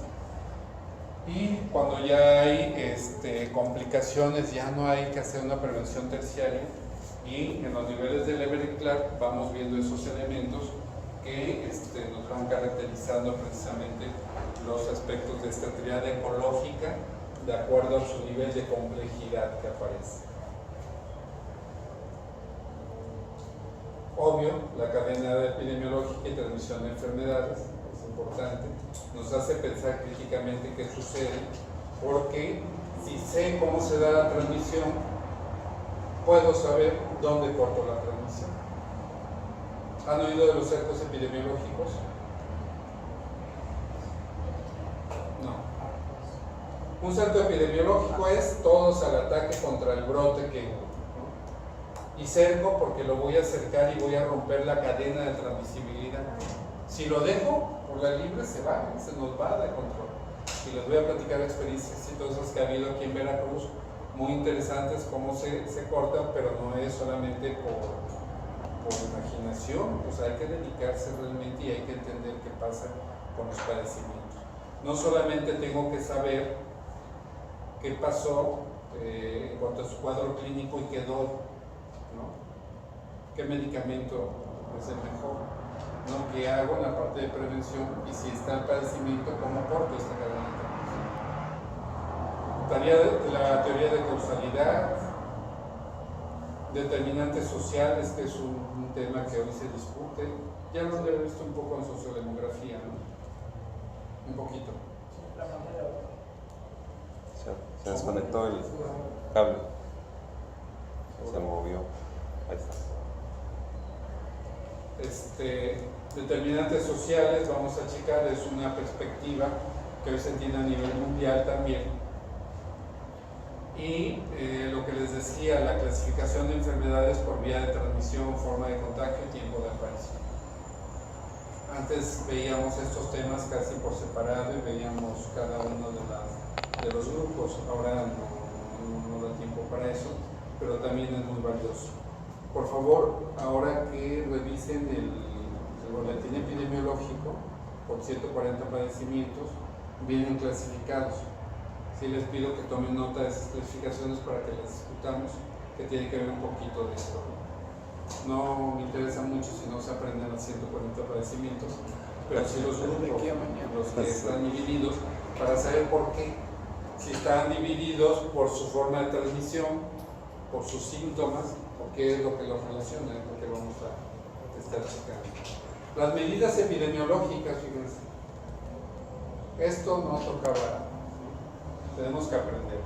S1: Y cuando ya hay complicaciones, ya no hay que hacer una prevención terciaria. Y en los niveles de Lever y Clark vamos viendo esos elementos que nos van caracterizando precisamente los aspectos de esta triada ecológica de acuerdo a su nivel de complejidad que aparece. Obvio, la cadena epidemiológica y transmisión de enfermedades es importante, nos hace pensar críticamente qué sucede, porque si sé cómo se da la transmisión, puedo saber dónde corto la transmisión. ¿Han oído de los cercos epidemiológicos? Un cerco epidemiológico es todos al ataque contra el brote que hubo, ¿no? Y cerco porque lo voy a acercar y voy a romper la cadena de transmisibilidad. Si lo dejo por la libre, se nos va de control. Y les voy a platicar experiencias exitosas que ha habido aquí en Veracruz, muy interesantes, cómo se cortan, pero no es solamente por imaginación, pues hay que dedicarse realmente y hay que entender qué pasa con los padecimientos. No solamente tengo que saber qué pasó en cuanto a su cuadro clínico y qué dolor, ¿no? ¿Qué medicamento es el mejor? ¿No? ¿Qué hago en la parte de prevención? Y si está el padecimiento, ¿cómo corto esta cadena de la teoría de causalidad, determinantes sociales, que es un tema que hoy se discute. Ya lo he visto un poco en sociodemografía, ¿no? Un poquito.
S2: Se desconectó el cable. Se movió. Ahí está.
S1: Determinantes sociales, vamos a checar, es una perspectiva que hoy se tiene a nivel mundial también. Y lo que les decía, la clasificación de enfermedades por vía de transmisión, forma de contagio y tiempo de aparición. Antes veíamos estos temas casi por separado y veíamos cada uno de los grupos. Ahora no da tiempo para eso, pero también es muy valioso. Por favor, ahora que revisen el boletín epidemiológico, por 140 padecimientos, vienen clasificados. Sí les pido que tomen nota de esas clasificaciones para que las discutamos, que tienen que ver un poquito de esto. No me interesa mucho si no se aprenden los 140 padecimientos, pero sí los grupos, los que están divididos, para saber por qué. Si están divididos por su forma de transmisión, por sus síntomas, o qué es lo que los relaciona, es lo que vamos a estar checando. Las medidas epidemiológicas, fíjense. Esto no tocaba. Tenemos que aprender.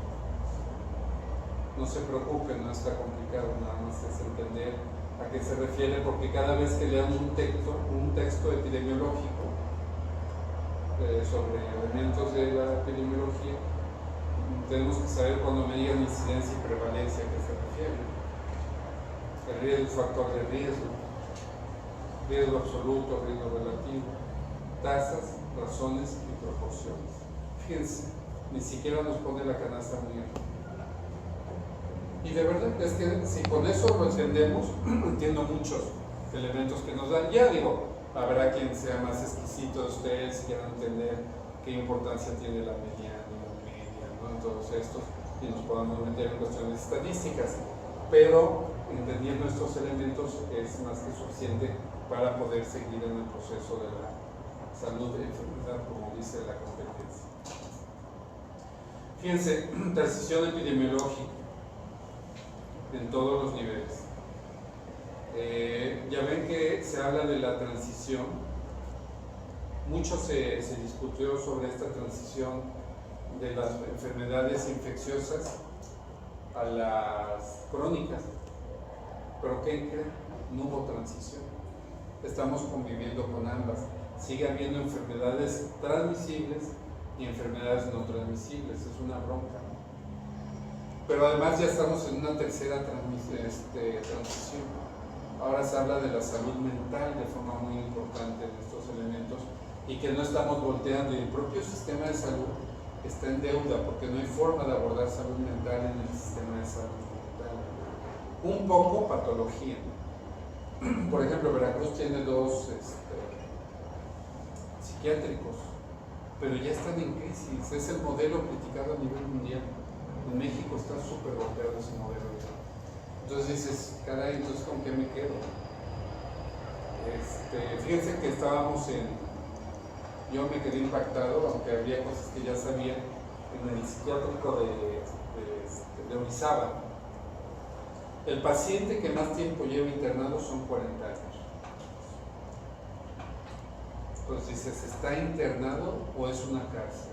S1: No se preocupen, no está complicado, nada más es entender a qué se refiere, porque cada vez que lean un texto epidemiológico sobre elementos de la epidemiología, tenemos que saber cuando me digan incidencia y prevalencia a qué se refiere. El riesgo, factor de riesgo, riesgo absoluto, riesgo relativo, tasas, razones y proporciones. Fíjense, ni siquiera nos pone la canasta muy alta. Y de verdad es que si con eso lo entendemos, entiendo muchos elementos que nos dan. Ya digo, habrá quien sea más exquisito de ustedes y quieran entender qué importancia tiene la mediana y la media, ¿no? En todos estos, y nos podamos meter en cuestiones estadísticas. Pero entendiendo estos elementos es más que suficiente para poder seguir en el proceso de la salud de enfermedad, como dice la competencia. Fíjense, transición epidemiológica en todos los niveles. Ya ven que se habla de la transición. Mucho se discutió sobre esta transición de las enfermedades infecciosas a las crónicas. Pero ¿qué creen? No hubo transición. Estamos conviviendo con ambas. Sigue habiendo enfermedades transmisibles y enfermedades no transmisibles. Es una bronca, ¿no? Pero además ya estamos en una tercera transición. Ahora se habla de la salud mental de forma muy importante en estos elementos y que no estamos volteando, y el propio sistema de salud está en deuda porque no hay forma de abordar salud mental en el sistema de salud mental. Un poco patología. Por ejemplo, Veracruz tiene 2 psiquiátricos, pero ya están en crisis. Es el modelo criticado a nivel mundial. En México está súper golpeado ese modelo. Entonces dices, caray, entonces ¿con qué me quedo? Fíjense que estábamos yo me quedé impactado, aunque había cosas que ya sabía, en el psiquiátrico de Orizaba. El paciente que más tiempo lleva internado son 40 años. Entonces dices, ¿está internado o es una cárcel?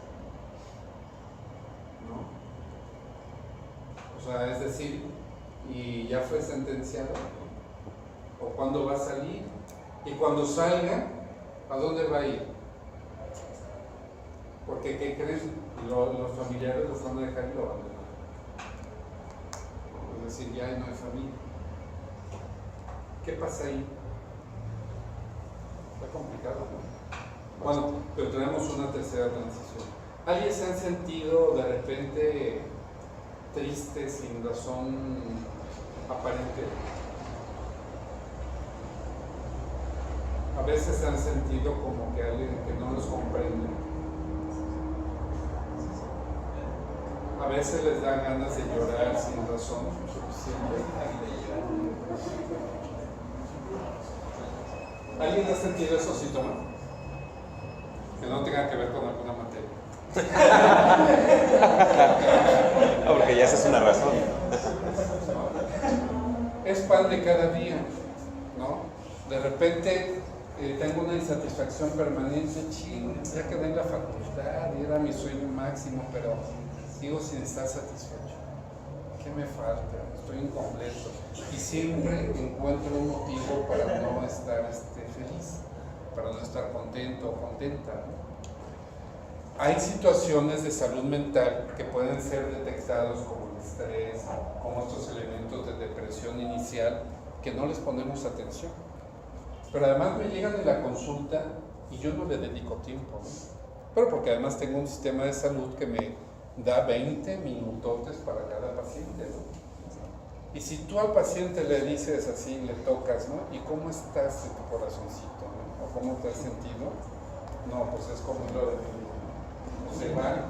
S1: ¿No? O sea, es decir, ¿y ya fue sentenciado? ¿O cuándo va a salir? Y cuando salga, ¿a dónde va a ir? Porque, ¿qué creen? Los familiares los van a dejar y lo abandonan. Es decir, ya no hay familia. ¿Qué pasa ahí? Está complicado, ¿no? Bueno, pero tenemos una tercera transición. ¿Alguien se han sentido de repente triste sin razón aparente? A veces se han sentido como que alguien que no los comprende. A veces les dan ganas de llorar sin razón suficiente. ¿Alguien ha sentido esos síntomas? Que no tengan que ver con alguna materia.
S2: ya esa es una razón.
S1: Es pan de cada día, ¿no? De repente tengo una insatisfacción permanente, ya quedé en la facultad, era mi sueño máximo, pero sigo sin estar satisfecho. ¿Qué me falta? Estoy incompleto. Y siempre encuentro un motivo para no estar feliz, para no estar contento o contenta, ¿no? Hay situaciones de salud mental que pueden ser detectados como el estrés, como estos elementos de depresión inicial, que no les ponemos atención. Pero además me llegan en la consulta y yo no le dedico tiempo, ¿no? Pero porque además tengo un sistema de salud que me da 20 minutotes para cada paciente, ¿no? Y si tú al paciente le dices así, le tocas, ¿no? ¿Y cómo estás en tu corazoncito, ¿no? ¿O cómo te has sentido? No, pues es como lo de se van,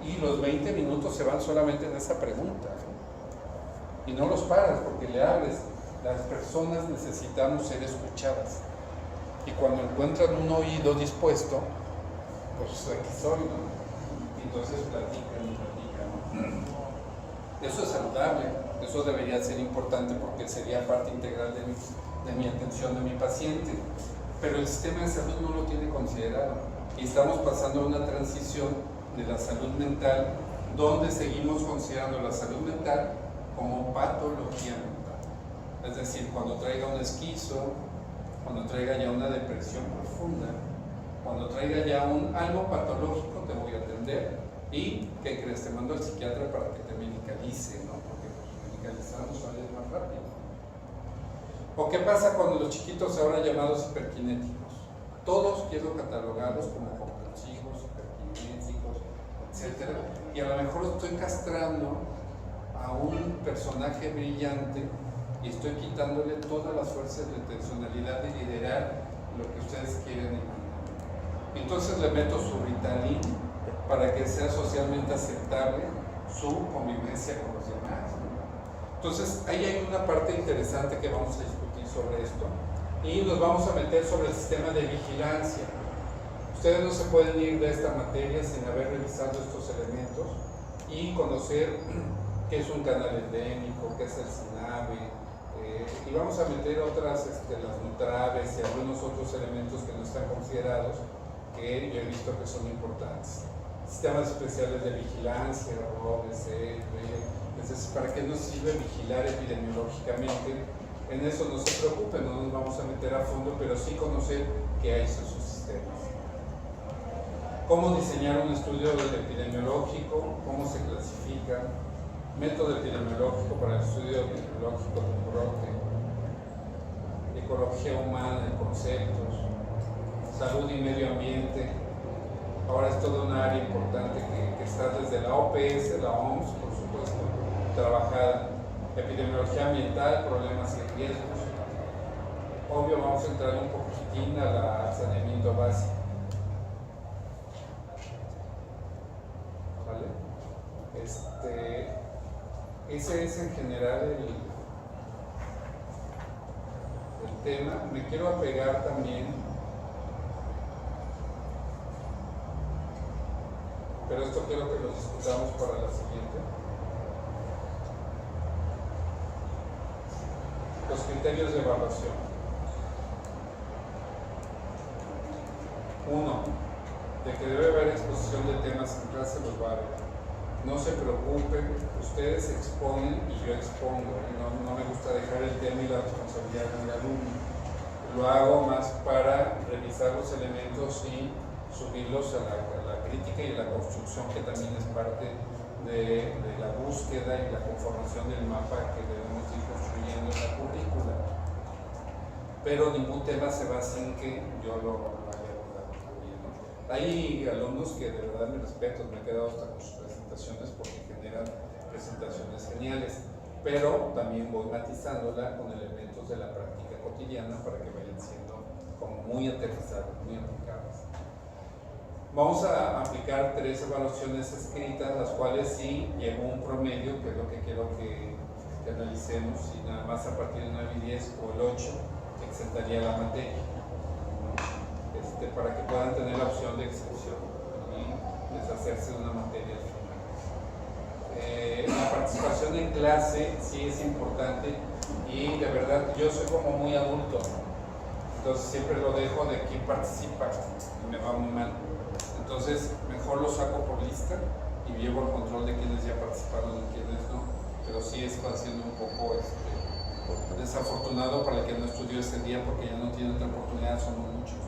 S1: y los 20 minutos se van solamente en esa pregunta, ¿no? Y no los paras porque le hables. Las personas necesitamos ser escuchadas, y cuando encuentran un oído dispuesto, pues aquí soy, ¿no? Y entonces platican y platican, ¿no? Eso es saludable, eso debería ser importante porque sería parte integral de mi atención de mi paciente, pero el sistema de salud no lo tiene considerado. Y estamos pasando a una transición de la salud mental donde seguimos considerando la salud mental como patología mental. Es decir, cuando traiga un esquizo, cuando traiga ya una depresión profunda, cuando traiga ya algo patológico, te voy a atender. ¿Y qué crees? Te mando al psiquiatra para que te medicalice, ¿no? Porque medicalizando sale más rápido. ¿O qué pasa cuando los chiquitos ahora llamados hiperkinéticos? Todos quiero catalogarlos como compulsivos, hiperkinéticos, etc. Y a lo mejor estoy castrando a un personaje brillante y estoy quitándole todas las fuerzas de intencionalidad de liderar lo que ustedes quieren. Entonces le meto su Ritalin para que sea socialmente aceptable su convivencia con los demás. Entonces ahí hay una parte interesante que vamos a discutir sobre esto. Y nos vamos a meter sobre el sistema de vigilancia. Ustedes no se pueden ir de esta materia sin haber revisado estos elementos y conocer qué es un canal endémico, qué es el SINAVE, y vamos a meter otras, las NUTRAVES y algunos otros elementos que no están considerados, que yo he visto que son importantes. Sistemas especiales de vigilancia, ROBES, entonces, ¿para qué nos sirve vigilar epidemiológicamente? En eso no se preocupen, no nos vamos a meter a fondo, pero sí conocer qué hay en sus sistemas. Cómo diseñar un estudio epidemiológico, cómo se clasifica, método epidemiológico para el estudio epidemiológico de brote, ecología humana en conceptos, salud y medio ambiente. Ahora es toda una área importante que está desde la OPS, la OMS, por supuesto, trabajada. Epidemiología ambiental, problemas y riesgos. Obvio, vamos a entrar un poquitín al saneamiento básico. ¿Vale? Ese es en general el tema. Me quiero apegar también, pero esto quiero que lo discutamos para la siguiente. Los criterios de evaluación. 1. De que debe haber exposición de temas en clase, los va a haber. No se preocupen, ustedes exponen y yo expongo. No me gusta dejar el tema y la responsabilidad en el alumno. Lo hago más para revisar los elementos y subirlos a la crítica y a la construcción, que también es parte de la búsqueda y la conformación del mapa que debemos ir construyendo en la currícula. Pero ningún tema se va sin que yo lo haya abordado también, ¿no? Hay alumnos que de verdad me respeto, me he quedado hasta con sus presentaciones porque generan presentaciones geniales, pero también voy matizándola con elementos de la práctica cotidiana para que vayan siendo como muy aterrizados, muy aplicables. Vamos a aplicar 3 evaluaciones escritas, las cuales sí llevo un promedio, que es lo que quiero que analicemos, y nada más a partir del 9 y 10 o el 8 exentaría la materia, para que puedan tener la opción de exención y deshacerse de una materia al final. La participación en clase sí es importante y de verdad yo soy como muy adulto, entonces siempre lo dejo de quién participa y me va muy mal. Entonces mejor lo saco por lista y llevo el control de quienes ya participaron y quienes no, pero sí está siendo un poco desafortunado para el que no estudió ese día porque ya no tiene otra oportunidad, somos muchos,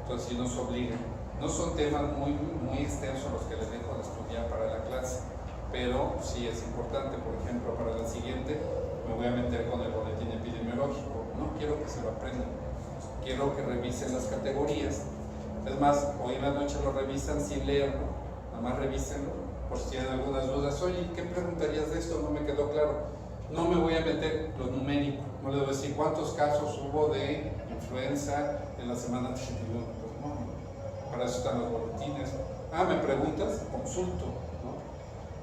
S1: entonces sí nos obligan. No son temas muy extensos los que les dejo de estudiar para la clase, pero sí es importante. Por ejemplo, para la siguiente me voy a meter con el boletín epidemiológico. No quiero que se lo aprendan, quiero que revisen las categorías. Es más, hoy en la noche lo revisan sin leerlo, nada más revísenlo por si tienen algunas dudas. Oye, ¿qué preguntarías de esto? No me quedó claro. No me voy a meter lo numérico, no les voy a decir cuántos casos hubo de influenza en la semana 31. Pues no, para eso están los boletines. ¿Me preguntas? Consulto.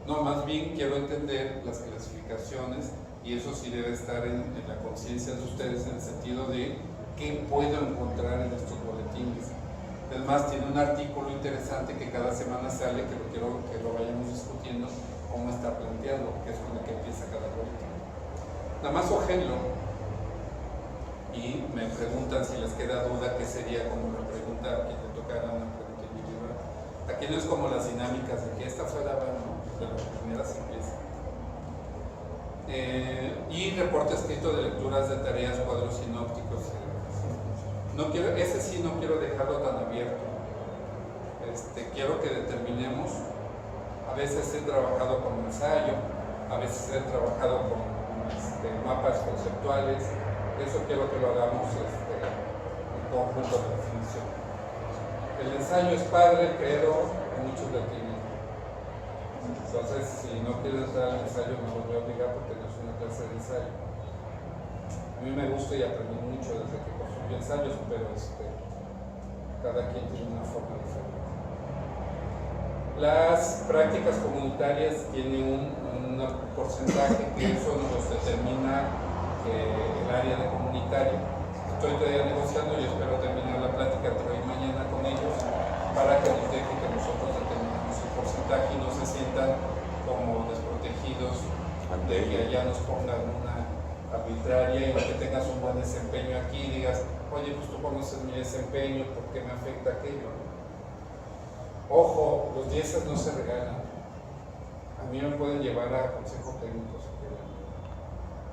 S1: No, más bien quiero entender las clasificaciones y eso sí debe estar en la conciencia de ustedes en el sentido de qué puedo encontrar en estos boletines. Es más, tiene un artículo interesante que cada semana sale, que lo quiero que lo vayamos discutiendo, cómo está planteado, que es con el que empieza cada boletín. Nada más ojenlo y me preguntan si les queda duda, qué sería como una pregunta a quien le tocara una pregunta individual. Aquí no es como las dinámicas de que esta fue la ¿no? De las primeras empieza. Y reporte escrito de lecturas de tareas, cuadros sinópticos. Ese sí no quiero dejarlo tan abierto. Quiero que determinemos. A veces he trabajado con ensayo, a veces he trabajado con mapas conceptuales. Eso quiero que lo hagamos en conjunto de definición. El ensayo es padre, pero muchos lo tienen. Entonces, si no quieres dar el ensayo, no lo voy a obligar porque no es una clase de ensayo. A mí me gusta y aprendí mucho desde que construí ensayos, pero cada quien tiene una forma diferente. Las prácticas comunitarias tienen un porcentaje que eso nos determina el área de comunitario. Estoy todavía negociando y espero terminar la plática entre hoy y mañana con ellos para que nos dejen que nosotros determinamos el porcentaje y no se sientan como desprotegidos de que allá nos pongan una arbitraria y que tengas un buen desempeño aquí y digas, oye, pues tú conoces mi desempeño, ¿por qué me afecta aquello? Ojo, los 10 no se regalan. A mí me pueden llevar a consejo técnico si quieren,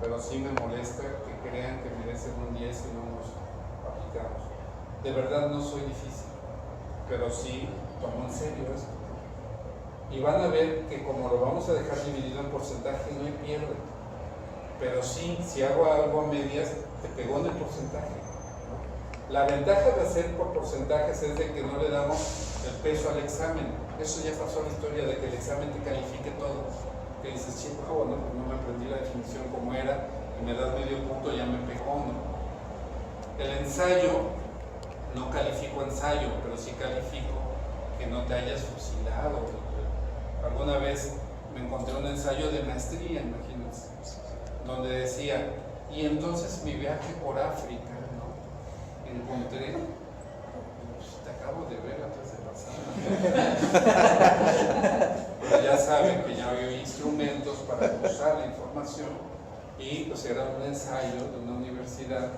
S1: pero sí me molesta que crean que merecen un 10 y no nos aplicamos. De verdad no soy difícil, pero sí tomo en serio esto. Y van a ver que como lo vamos a dejar dividido en porcentaje, no hay pierde. Pero sí, si hago algo a medias, te pegó en el porcentaje. La ventaja de hacer por porcentajes es de que no le damos el peso al examen. Eso ya pasó en la historia de que el examen te califique todo. Que dices, chico, bueno, pues no me aprendí la definición como era y me das medio punto, ya me pegó, ¿no? El ensayo, no califico ensayo, pero sí califico que no te hayas fusilado. Alguna vez me encontré un ensayo de maestría, imagínense, donde decía, y entonces mi viaje por África, encontré, pues te acabo de ver antes de pasar. Pero ya saben que ya había instrumentos para usar la información y pues era un ensayo de una universidad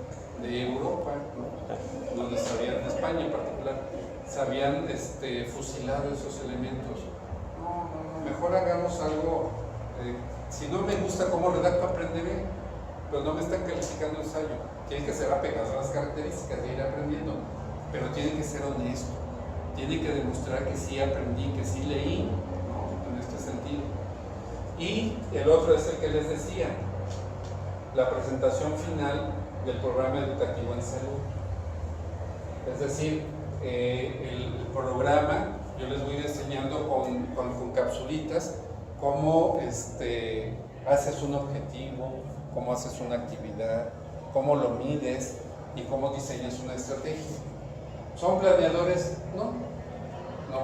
S1: de Europa, ¿no? Donde sabían, en España en particular, se habían fusilado esos elementos. No, mejor hagamos algo, si no me gusta cómo redacto, aprenderé, pero no me están calificando ensayo. Tiene que ser apegado a las características de ir aprendiendo, pero tiene que ser honesto, tiene que demostrar que sí aprendí, que sí leí, ¿no? En este sentido. Y el otro es el que les decía, la presentación final del programa educativo en salud. Es decir, el programa, yo les voy enseñando con capsulitas cómo haces un objetivo, cómo haces una actividad, cómo lo mides y cómo diseñas una estrategia. ¿Son planeadores? No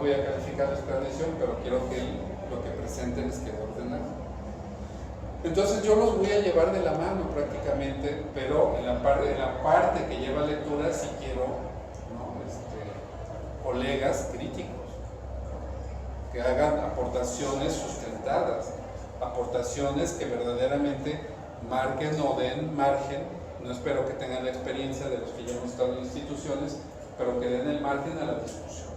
S1: voy a calificarles planeación, pero quiero que lo que presenten les quede ordenado. Entonces yo los voy a llevar de la mano prácticamente, pero en la parte que lleva lectura sí quiero, ¿no? colegas críticos que hagan aportaciones sustentadas. aportaciones que verdaderamente marquen o den margen. No espero que tengan la experiencia de los que ya hemos estado en instituciones, pero que den el margen a la discusión.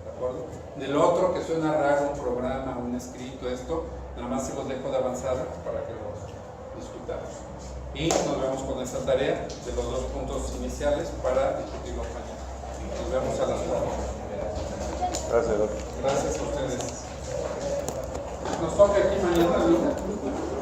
S1: ¿De acuerdo? Del otro que suena raro, un programa, un escrito, esto, nada más se los dejo de avanzada para que los discutamos. Y nos vemos con esta tarea de los 2 puntos iniciales para discutirlo mañana. Nos vemos a las 4.
S2: Gracias, doctor.
S1: Gracias a ustedes. Nos toca aquí mañana, ¿no?